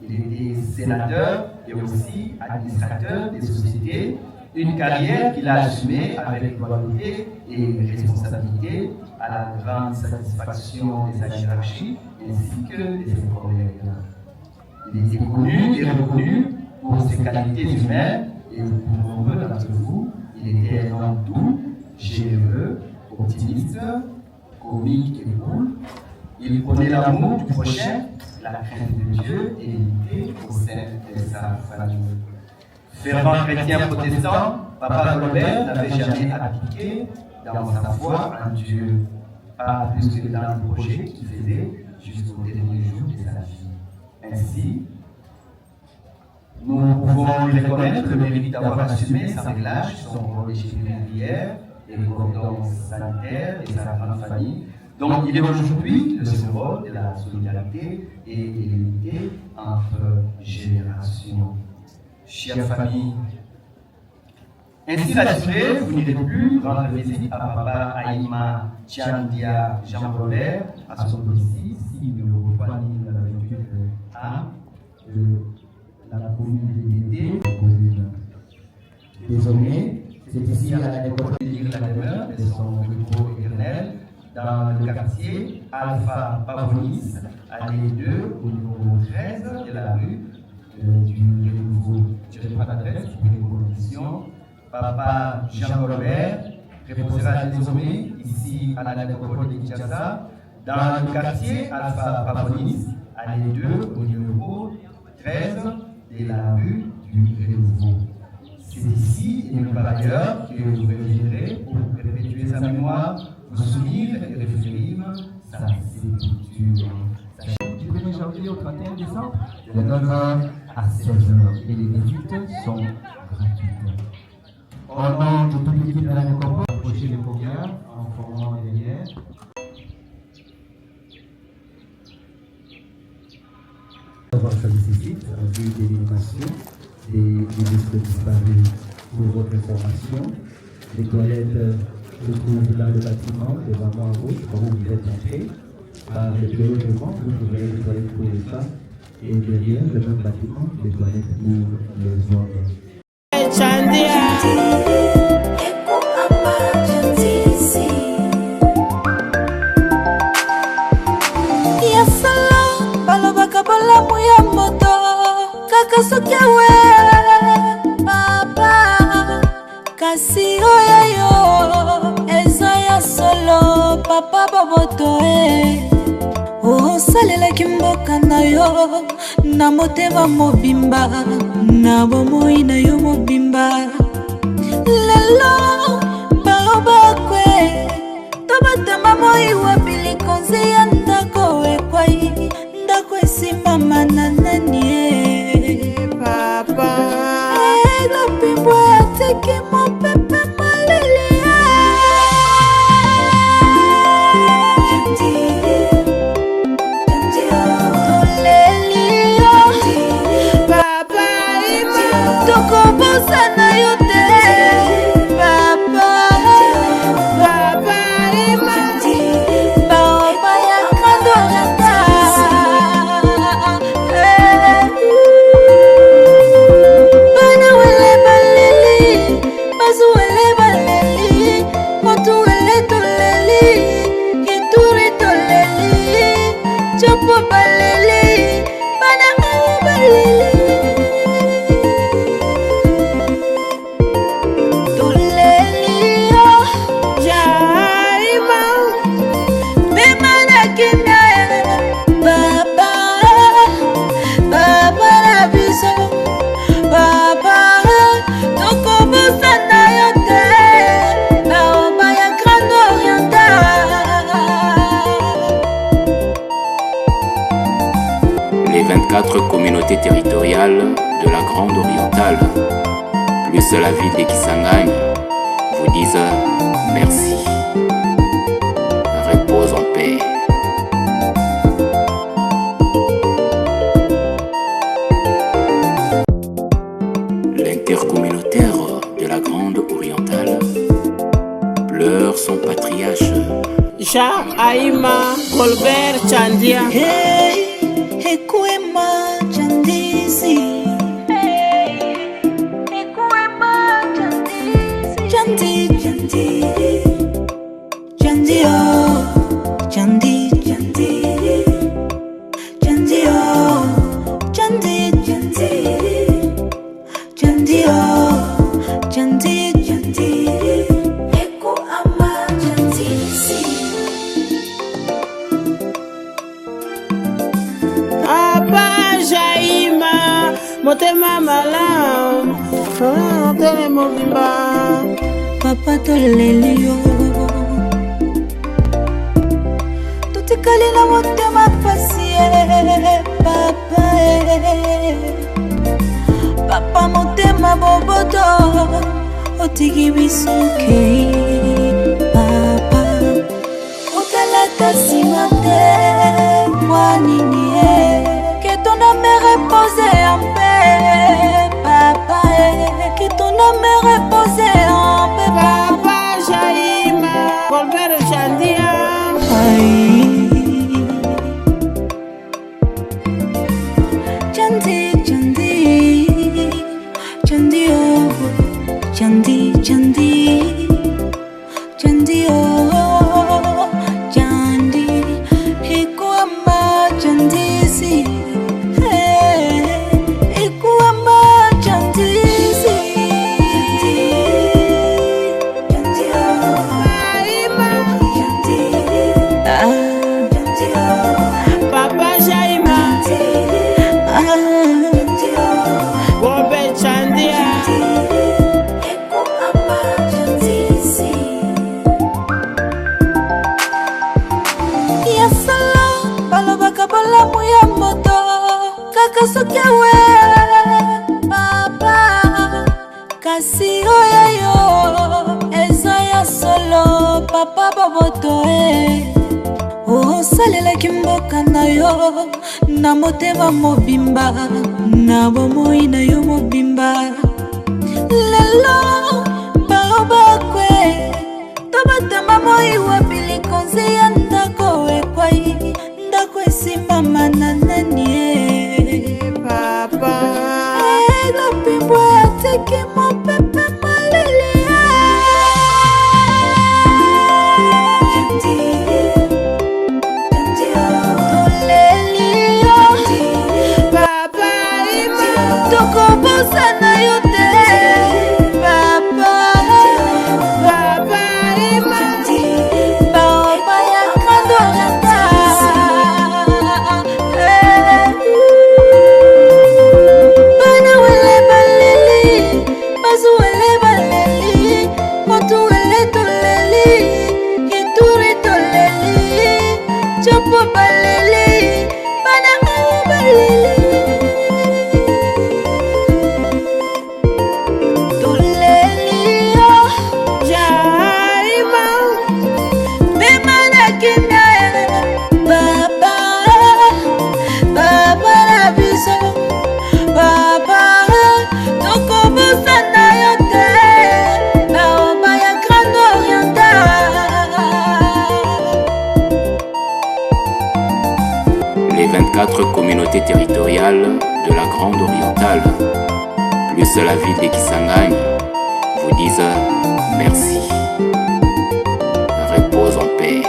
Il était sénateur et aussi administrateur des sociétés, une carrière qu'il a assumée avec loyauté et responsabilité, à la grande satisfaction de sa hiérarchie ainsi que de ses collègues. Il était connu et reconnu pour ses qualités humaines et pour nombreux d'entre vous, il était un homme doux, généreux, optimiste, comique et cool. Il prenait l'amour du prochain, la crainte de Dieu et l'unité au sein de sa famille. Fervent chrétien protestant, Papa Robert n'avait jamais abdiqué dans sa foi en Dieu, pas plus que dans le projet qu'il faisait jusqu'au dernier jour de sa vie. Ainsi, nous pouvons lui reconnaître le mérite d'avoir assumé sans relâche son rôle de chef et le cordon sanitaire de sa grande famille, dont il est aujourd'hui le symbole de la solidarité et de l'unité entre générations. Chère famille, ainsi rassuré, vous n'irez plus rendre visite à Papa Aïma Tchandia Jean-Robert à son domicile si le rejoignez dans la 28A de la commune de Dédé. Désormais, c'est ici à la nécropole de la demeure de son repos éternel dans le quartier Alpha Pavonis, allée 2 au numéro 13 de la rue du Renouveau. Je n'ai pas d'adresse pour les conditions. Papa Jean-Robert reposera désormais ici à la nécropole de Kinshasa, dans le quartier Alpha Pavonis, allée 2 au numéro 13 de la rue du Renouveau. C'est ici et nulle part ailleurs que vous reviendrez pour perpétuer sa mémoire, vous souvenir et réfléchir sa sépulture. Du 1er janvier au 31 décembre, de 9h à 16h, et les visites sont gratuites. Au nom de toute l'équipe de la nécropole, approchez les paupières en formant derrière. Avoir choisi ces sites en vue de l'élimination des ministres disparus. Pour votre information, les toilettes se trouvent dans le bâtiment devant moi à gauche, quand vous êtes entré. Par le prélogement, vous trouverez les toilettes pour les femmes et derrière le même bâtiment, les toilettes pour les hommes. Chandia. Kakasokewe papa kasi oyayo ezaya solo papa boboto osalelaki mboka na yo na motema mobimba na bomoi na yo mobimba lelo baobakwe tobatema moi wabili konzi ya ndako ekwai ndako esimama na nani papa egapimbwa ateki mopepe maleli tolelio papa ima tokobosa na yo te papa ima baoba ya kandorata Communauté territoriale de la Grande Orientale, plus la ville de Kisangani, vous disent merci. Repose en paix. L'intercommunautaire de la Grande Orientale pleure son patriarche. Jean Aïma Colbert Chandia. Hey, Ekuema Chandisi. Hey, Ekuema Chandisi. Chandi, Chandi, Chandi, oh. motema malamu tele mobimba papa toleli yo totikali na motema pasi papa papa motema boboto otiki bisoke papa otalata nsima te mwa nini que ton âme repose en paix papa que ton âme repose en paix papa Jaima Colbert Chandia Chandi Chandi Chandi oh Chandi Chandi Chandi oh Chandi Ikuama Chandi si Ikuama Chandi si Chandi oh Jaima Chandi Chandi oh papa Jaima Colbert Chandia balamu ya moto kaka soki awe papa kasi oyo yo eza ya solo papa boboto osalelaki mboka na yo na motema mobimba na bomoi na yo mobimba lelo baobakwe tobatama moi wapili konze ya ndako ekwai ndako esimama na nani papa lopimbwa ateki mopepe maleli toleli yo papa Ima tokobosa na yo te papa papa Ima baoba ya kandorata bana wele baleli bazu wele baleli motu wele toleli ituri toleli chopo baleli bana mayo baleli toleli yo Jaima bemanakina baba baba na biso baba tokobosa na yo te baoba ya grande oriental Les 24 communautés territoriales de la Grande Orientale, plus la ville de Kisangani, vous disent merci. Repose en paix.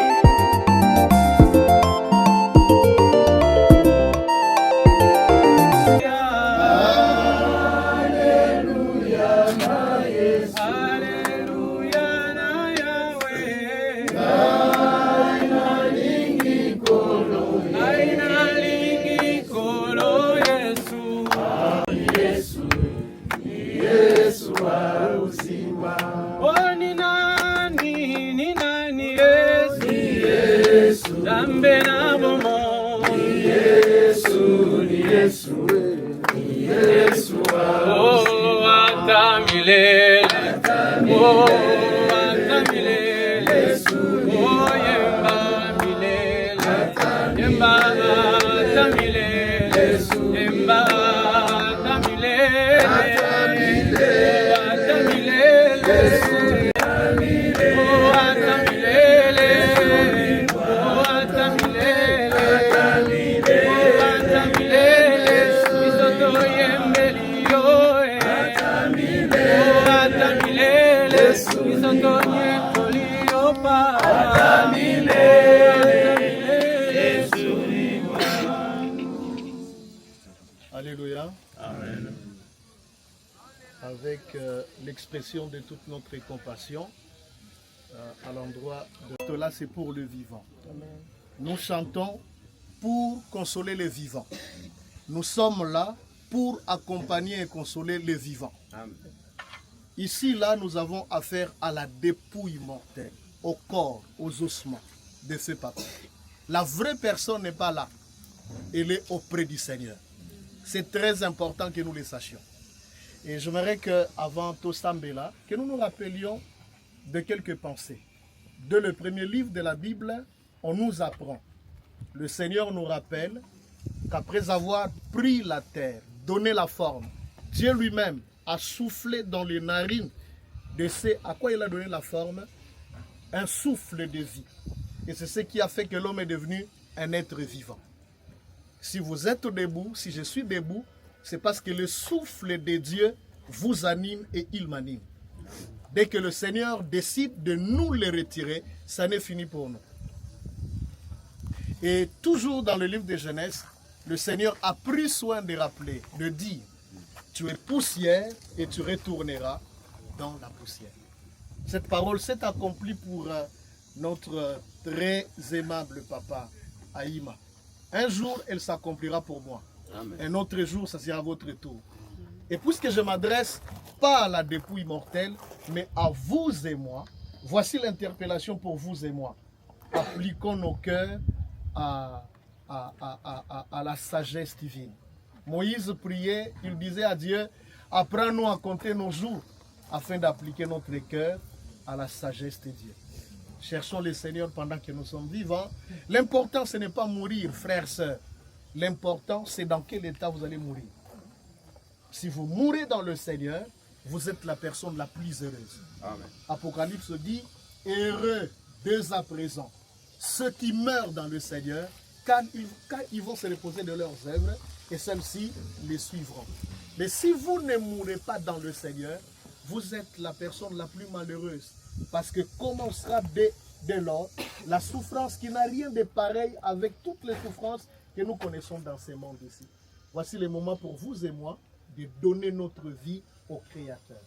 Alléluia. Amen. Avec l'expression de toute notre compassion à l'endroit de cela, c'est pour le vivant. Amen. Nous chantons pour consoler les vivants. Nous sommes là pour accompagner et consoler les vivants. Amen. Ici, là, nous avons affaire à la dépouille mortelle, au corps, aux ossements de ce papa. La vraie personne n'est pas là. Elle est auprès du Seigneur. C'est très important que nous le sachions. Et j'aimerais qu'avant Tosambela, que nous nous rappelions de quelques pensées. Dans le premier livre de la Bible, on nous apprend. Le Seigneur nous rappelle qu'après avoir pris la terre, donné la forme, Dieu lui-même a soufflé dans les narines de ce à quoi il a donné la forme, un souffle de vie. Et c'est ce qui a fait que l'homme est devenu un être vivant. Si vous êtes debout, si je suis debout, c'est parce que le souffle de Dieu vous anime et il m'anime. Dès que le Seigneur décide de nous le retirer, ça n'est fini pour nous. Et toujours dans le livre de Genèse, le Seigneur a pris soin de rappeler, de dire, tu es poussière et tu retourneras dans la poussière. Cette parole s'est accomplie pour notre très aimable papa, Aïma. Un jour, elle s'accomplira pour moi. Amen. Un autre jour, ça sera votre tour. Et puisque je m'adresse pas à la dépouille mortelle, mais à vous et moi, voici l'interpellation pour vous et moi. Appliquons nos cœurs à la sagesse divine. Moïse priait, il disait à Dieu, apprends-nous à compter nos jours, afin d'appliquer notre cœur à la sagesse de Dieu. Cherchons le Seigneur pendant que nous sommes vivants. L'important, ce n'est pas mourir, frères, sœurs. L'important, c'est dans quel état vous allez mourir. Si vous mourrez dans le Seigneur, vous êtes la personne la plus heureuse. Amen. Apocalypse dit, heureux dès à présent, ceux qui meurent dans le Seigneur, quand ils vont se reposer de leurs œuvres, et celles-ci les suivront. Mais si vous ne mourrez pas dans le Seigneur, vous êtes la personne la plus malheureuse. Parce que commencera dès lors la souffrance qui n'a rien de pareil avec toutes les souffrances que nous connaissons dans ce monde ici. Voici le moment pour vous et moi de donner notre vie au Créateur.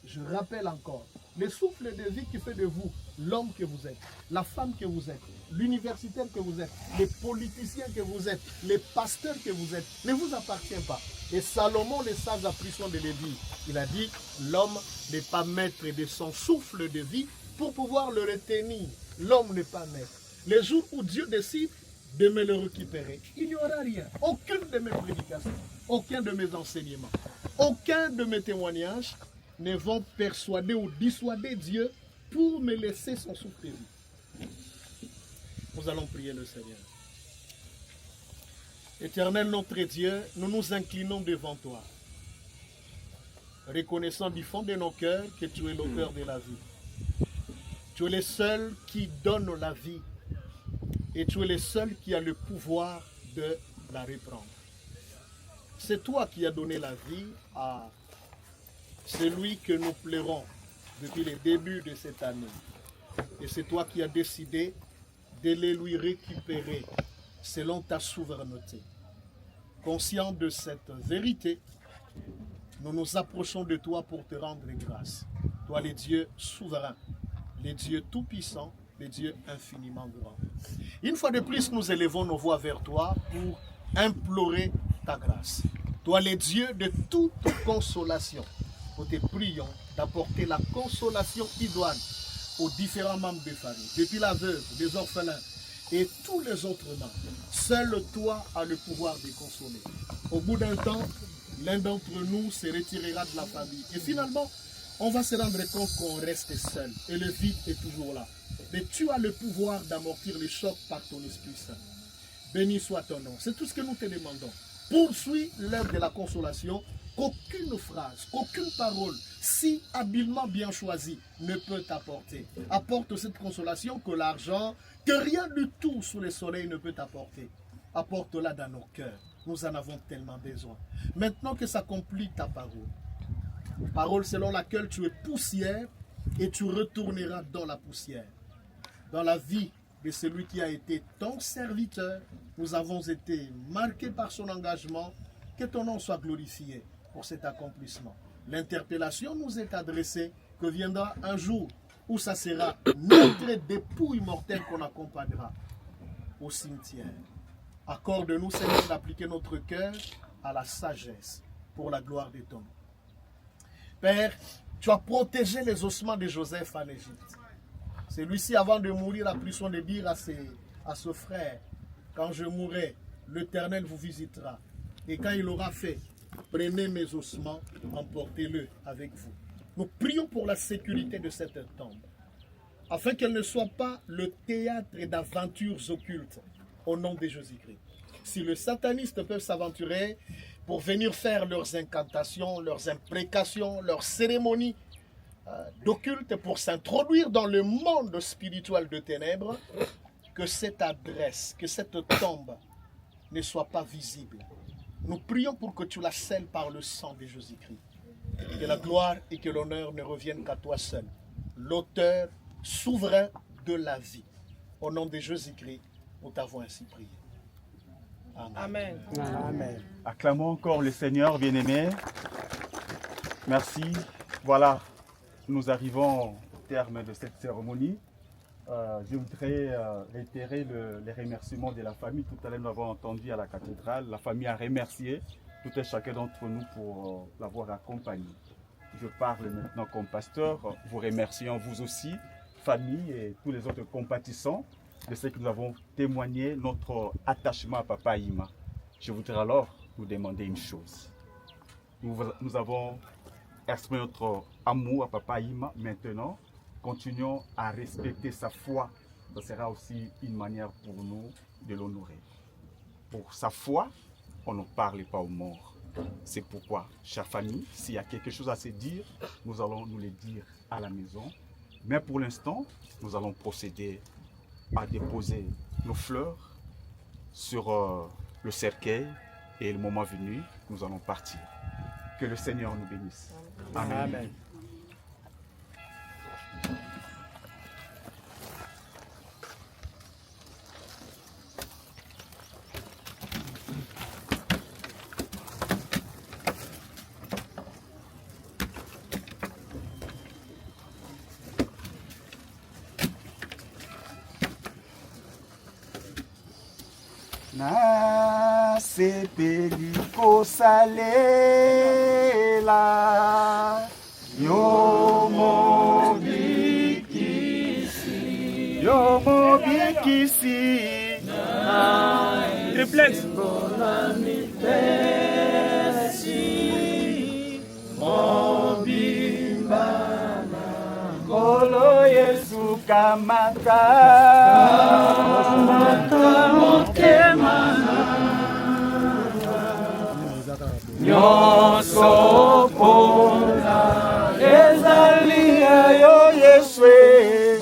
Je rappelle encore, le souffle de vie qui fait de vous l'homme que vous êtes, la femme que vous êtes, l'universitaire que vous êtes, les politiciens que vous êtes, les pasteurs que vous êtes, ne vous appartient pas. Et Salomon, le sage, a pris soin de le dire. Il a dit, l'homme n'est pas maître de son souffle de vie pour pouvoir le retenir. L'homme n'est pas maître. Le jour où Dieu décide de me le récupérer, il n'y aura rien. Aucune de mes prédications, aucun de mes enseignements, aucun de mes témoignages ne vont persuader ou dissuader Dieu pour me laisser son souffle de vie. Nous allons prier le Seigneur. Éternel notre Dieu, nous nous inclinons devant toi, reconnaissant du fond de nos cœurs que tu es l'auteur de la vie. Tu es le seul qui donne la vie et tu es le seul qui a le pouvoir de la reprendre. C'est toi qui as donné la vie à celui que nous pleurons depuis le début de cette année. Et c'est toi qui as décidé de les lui récupérer selon ta souveraineté. Conscient de cette vérité, nous nous approchons de toi pour te rendre grâce. Toi, le Dieu souverain, le Dieu tout-puissant, le Dieu infiniment grand. Une fois de plus, nous élevons nos voix vers toi pour implorer ta grâce. Toi, le Dieu de toute consolation, nous te prions d'apporter la consolation idoine aux différents membres des familles, depuis la veuve, les orphelins et tous les autres membres. Seul toi as le pouvoir de consoler. Au bout d'un temps, l'un d'entre nous se retirera de la famille. Et finalement, on va se rendre compte qu'on reste seul. Et le vide est toujours là. Mais tu as le pouvoir d'amortir les chocs par ton Esprit Saint. Béni soit ton nom. C'est tout ce que nous te demandons. Poursuis l'œuvre de la consolation qu'aucune phrase, qu'aucune parole si habilement bien choisie ne peut t'apporter. Apporte cette consolation que l'argent, que rien du tout sous le soleil ne peut apporter. Apporte-la dans nos cœurs. Nous en avons tellement besoin. Maintenant que s'accomplit ta parole, parole selon laquelle tu es poussière et tu retourneras dans la poussière. Dans la vie de celui qui a été ton serviteur, nous avons été marqués par son engagement. Que ton nom soit glorifié pour cet accomplissement. L'interpellation nous est adressée que viendra un jour où ça sera notre dépouille mortelle qu'on accompagnera au cimetière. Accorde-nous, Seigneur, d'appliquer notre cœur à la sagesse pour la gloire de ton nom. Père, tu as protégé les ossements de Joseph en Égypte. Celui-ci, avant de mourir, a pris soin de dire à ce frère, quand je mourrai, l'Éternel vous visitera. Et quand il aura fait, prenez mes ossements, emportez-le avec vous. Nous prions pour la sécurité de cette tombe, afin qu'elle ne soit pas le théâtre d'aventures occultes, au nom de Jésus-Christ. Si les satanistes peuvent s'aventurer pour venir faire leurs incantations, leurs imprécations, leurs cérémonies d'occulte pour s'introduire dans le monde spirituel de ténèbres, que cette adresse, que cette tombe ne soit pas visible. Nous prions pour que tu la scelles par le sang de Jésus-Christ. Que la gloire et que l'honneur ne reviennent qu'à toi seul, l'auteur souverain de la vie. Au nom de Jésus-Christ, nous t'avons ainsi prié. Amen. Amen. Amen. Acclamons encore le Seigneur, bien-aimé. Merci. Voilà, nous arrivons au terme de cette cérémonie. Je voudrais réitérer les remerciements de la famille. Tout à l'heure, nous avons entendu à la cathédrale. La famille a remercié tout et chacun d'entre nous pour l'avoir accompagné. Je parle maintenant comme pasteur, vous remercions vous aussi, famille et tous les autres compatissants de ce que nous avons témoigné notre attachement à Papa Ima. Je voudrais alors vous demander une chose. Nous avons exprimé notre amour à Papa Ima. Maintenant, continuons à respecter sa foi. Ce sera aussi une manière pour nous de l'honorer. Pour sa foi, on ne parle pas aux morts. C'est pourquoi, chère famille, s'il y a quelque chose à se dire, nous allons nous le dire à la maison. Mais pour l'instant, nous allons procéder à déposer nos fleurs sur le cercueil et le moment venu, nous allons partir. Que le Seigneur nous bénisse. Amen. Amen. Nasepeli kosalela yo mobikisi Triplex. Kolo Yesu kamata nyonso pona ezali yo Yesu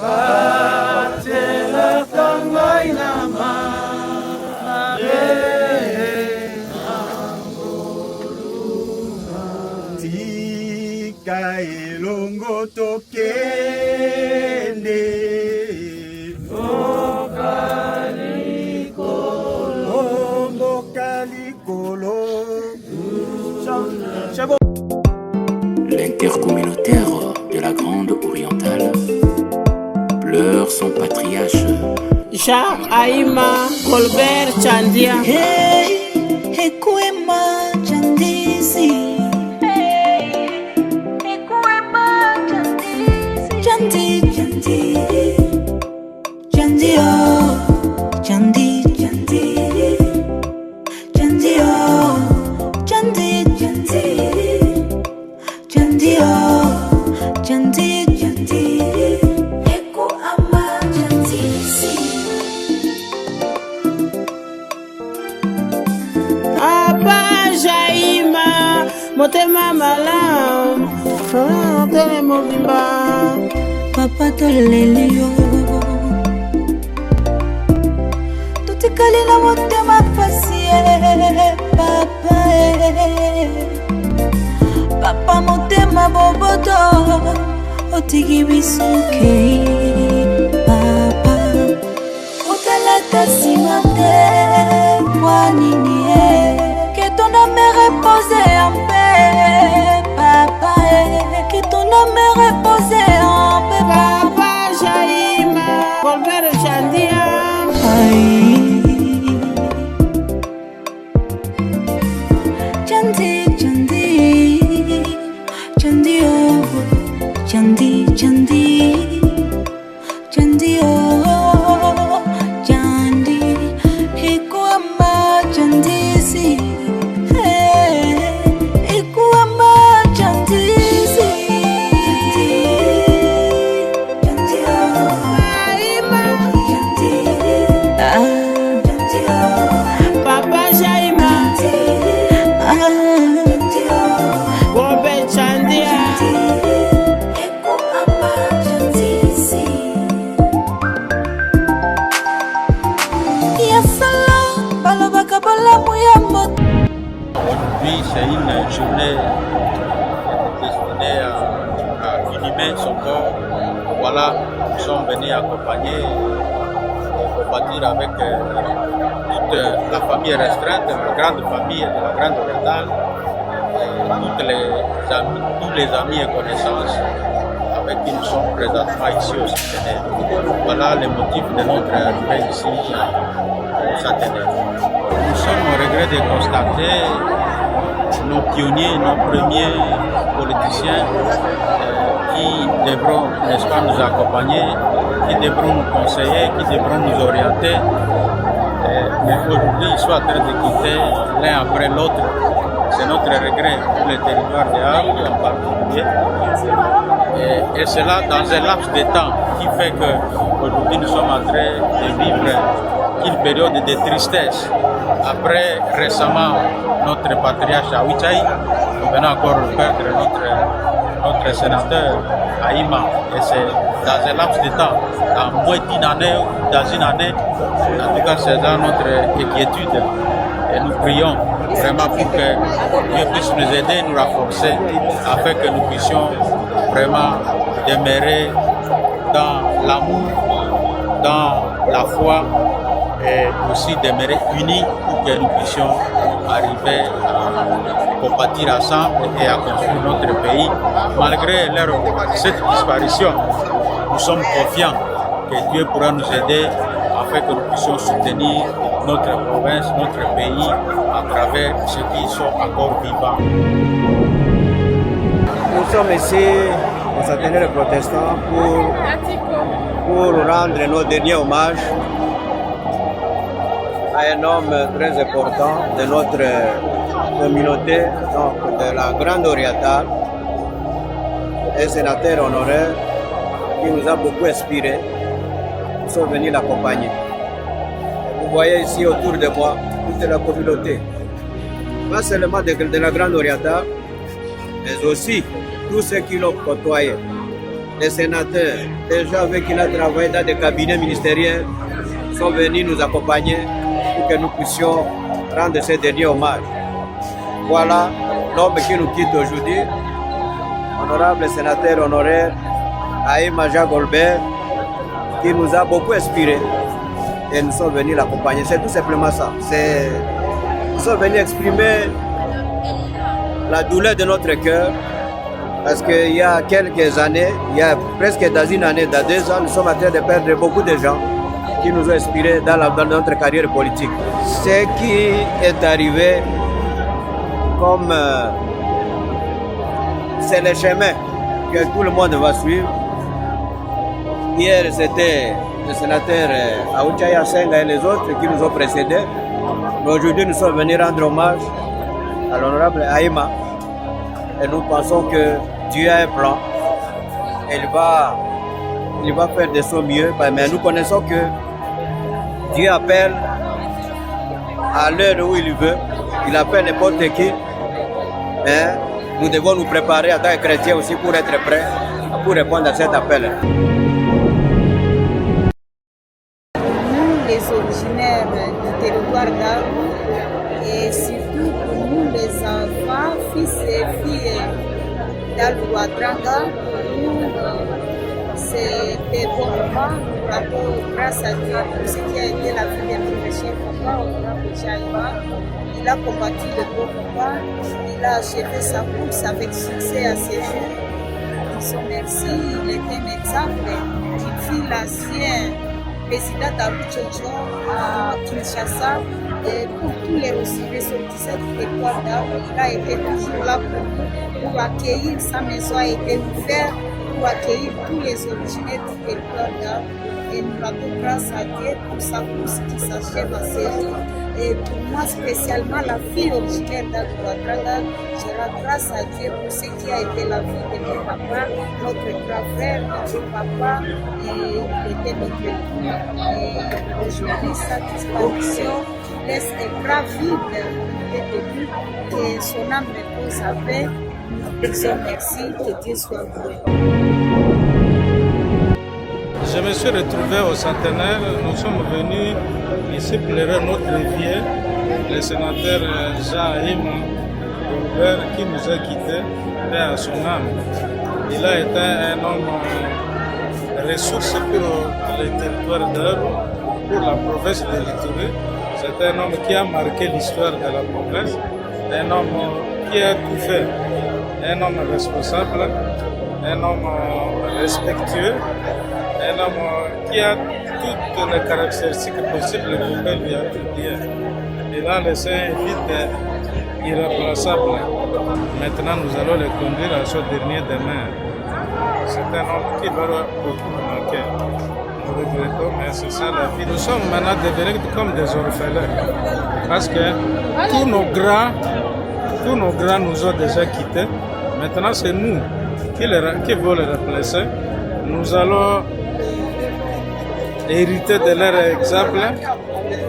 batela tangai na tika elongo tokende L'intercommunautaire de la Grande Orientale pleure son patriarche. Jean Aïma Colbert Chandia. Hey, Ekwema Chandisi. Ekwema Chandisi. Chandi, Chandi. Chandi, oh. Chandi, Chandi. Chandi, oh. Chandi, Chandi. Chandi, oh. Chandi, Chandi. Eko ama Chandisi. Papa Jaima, motema malam, tele mobimba. Papa tolelio. Tutikali na motema pasie, papa Papa motema boboto, otiki bisuke, papa. Otalata simate, wanini que ton âme repose en paix, papa. Que ton âme repose en paix, Papa Jaima, Colbert Chandia. Chandi, Chandi. c'est une journée destinée à inhumer son corps. Voilà, nous sommes venus accompagner et combattre avec toute la famille restreinte, la grande famille de la Grande Orientale, tous les amis et connaissances avec qui nous sommes présentement ici au centenaire. Voilà les motifs de notre arrivée ici au centenaire. Nous sommes au regret de constater nos pionniers, nos premiers politiciens qui devront, n'est-ce pas, nous accompagner, qui devront nous conseiller, qui devront nous orienter. Mais aujourd'hui, ils sont en train de quitter l'un après l'autre. C'est notre regret pour le territoire de Haut en particulier. Et cela dans un laps de temps qui fait qu'aujourd'hui nous sommes en train de vivre une période de tristesse. Après récemment notre patriarche Awichaï, nous venons encore perdre notre sénateur Aïma. Et c'est dans un laps de temps, dans moins d'une année ou dans une année. En tout cas, c'est dans notre inquiétude. Et nous prions vraiment pour que Dieu puisse nous aider, nous renforcer, afin que nous puissions vraiment demeurer dans l'amour, dans la foi, et aussi demeurer unis pour que nous puissions arriver à compatir ensemble et à construire notre pays. Malgré cette disparition, nous sommes confiants que Dieu pourra nous aider afin que nous puissions soutenir notre province, notre pays, à travers ceux qui sont encore vivants. Nous sommes ici au centenaire protestant pour rendre nos derniers hommages à un homme très important de notre communauté, donc de la Grande Orientale, un sénateur honoraire qui nous a beaucoup inspiré. Nous sommes venus l'accompagner. Vous voyez ici autour de moi toute la communauté, pas seulement de la Grande Orientale, mais aussi tous ceux qui l'ont côtoyé. Les sénateurs, les gens avec qui il a travaillé dans des cabinets ministériels, sont venus nous accompagner pour que nous puissions rendre ces derniers hommages. Voilà l'homme qui nous quitte aujourd'hui, honorable sénateur honoraire Aïma Golbert, qui nous a beaucoup inspiré et nous sommes venus l'accompagner. C'est tout simplement ça. Nous sommes venus exprimer la douleur de notre cœur parce qu'il y a quelques années, il y a presque dans une année, dans 2 ans, nous sommes en train de perdre beaucoup de gens qui nous ont inspirés dans notre carrière politique. Ce qui est arrivé, comme c'est le chemin que tout le monde va suivre. Hier, c'était le sénateur Aouchaïa Senga et les autres qui nous ont précédés. Mais aujourd'hui, nous sommes venus rendre hommage à l'honorable Aïma. Et nous pensons que Dieu a un plan. Il va faire de son mieux. Mais nous connaissons que Dieu appelle à l'heure où il veut. Il appelle n'importe qui. Mais nous devons nous préparer en tant que chrétiens aussi pour être prêts pour répondre à cet appel. Les originaires du territoire d'Arou et surtout pour nous les enfants, fils et filles d'Alou-Ouattara, c'est des bons moments. Nous rendons grâce à Dieu pour ce qui a été la vie de notre chef papa, honorable Jaïma. Il a combattu le beau combat, il a achevé sa course avec succès à ses jours. Disons merci, il est un exemple. Il fut l'ancien président d'Abou-Tchotcho à Kinshasa et pour tous les ressortissants du territoire d'Arou, il a été toujours là pour accueillir. Sa maison a été ouverte pour accueillir tous les originaires du territoire d'Arou. Et nous rendons grâce à Dieu pour sa course qui s'achève à ses jours. Et pour moi spécialement, la fille originaire d'Alou-Ouattara, je rends grâce à Dieu pour ce qui a été la vie de mon papa, notre grand frère, notre papa, et il était notre époux. Et aujourd'hui, sa disparition laisse un grand vide et son âme repose en paix. Nous disons merci, que Dieu soit loué. Je me suis retrouvé au centenaire. Nous sommes venus ici pleurer notre vieux, le sénateur Jean Aïma, Golbert qui nous a quittés, et à son âme. Il a été un homme ressource pour les territoires d'Aru, pour la province de l'Ituri. C'est un homme qui a marqué l'histoire de la province, un homme qui a tout fait, un homme responsable, un homme respectueux, un homme qui a toutes les caractéristiques possibles pour lui attribuer. Il a laissé un vide irremplaçable. Maintenant, nous allons le conduire à ce dernier demain. C'est un homme qui va beaucoup nous manquer. Nous regrettons, mais c'est ça la vie. Nous sommes maintenant devenus comme des orphelins. Parce que tous nos grands nous ont déjà quittés. Maintenant, c'est nous qui voulons les remplacer. Nous allons hériter de leur exemple,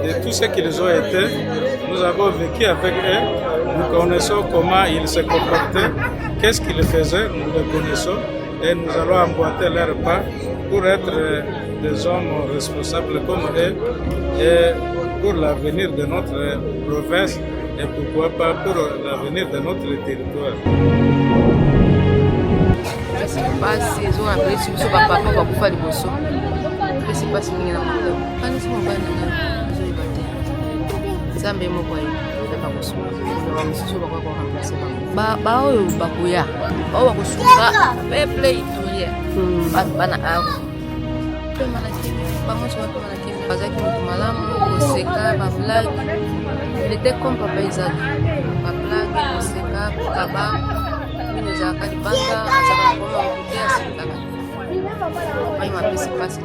de tout ce qu'ils ont été. Nous avons vécu avec eux. Nous connaissons comment ils se comportaient, qu'est-ce qu'ils faisaient, nous le connaissons. Et nous allons emboîter leur pas pour être des hommes responsables comme eux et pour l'avenir de notre province et pourquoi pas pour l'avenir de notre territoire. Baoyo bakuya bao bakusuka peple ituye bana avu pe malakini bango chwa pe malakini bazaki mutu malamu koseka ba blague il était comme papa Isaac ba blague koseka kaba mimi za kalibanga azaka koma kutia sika ai mapesi pasi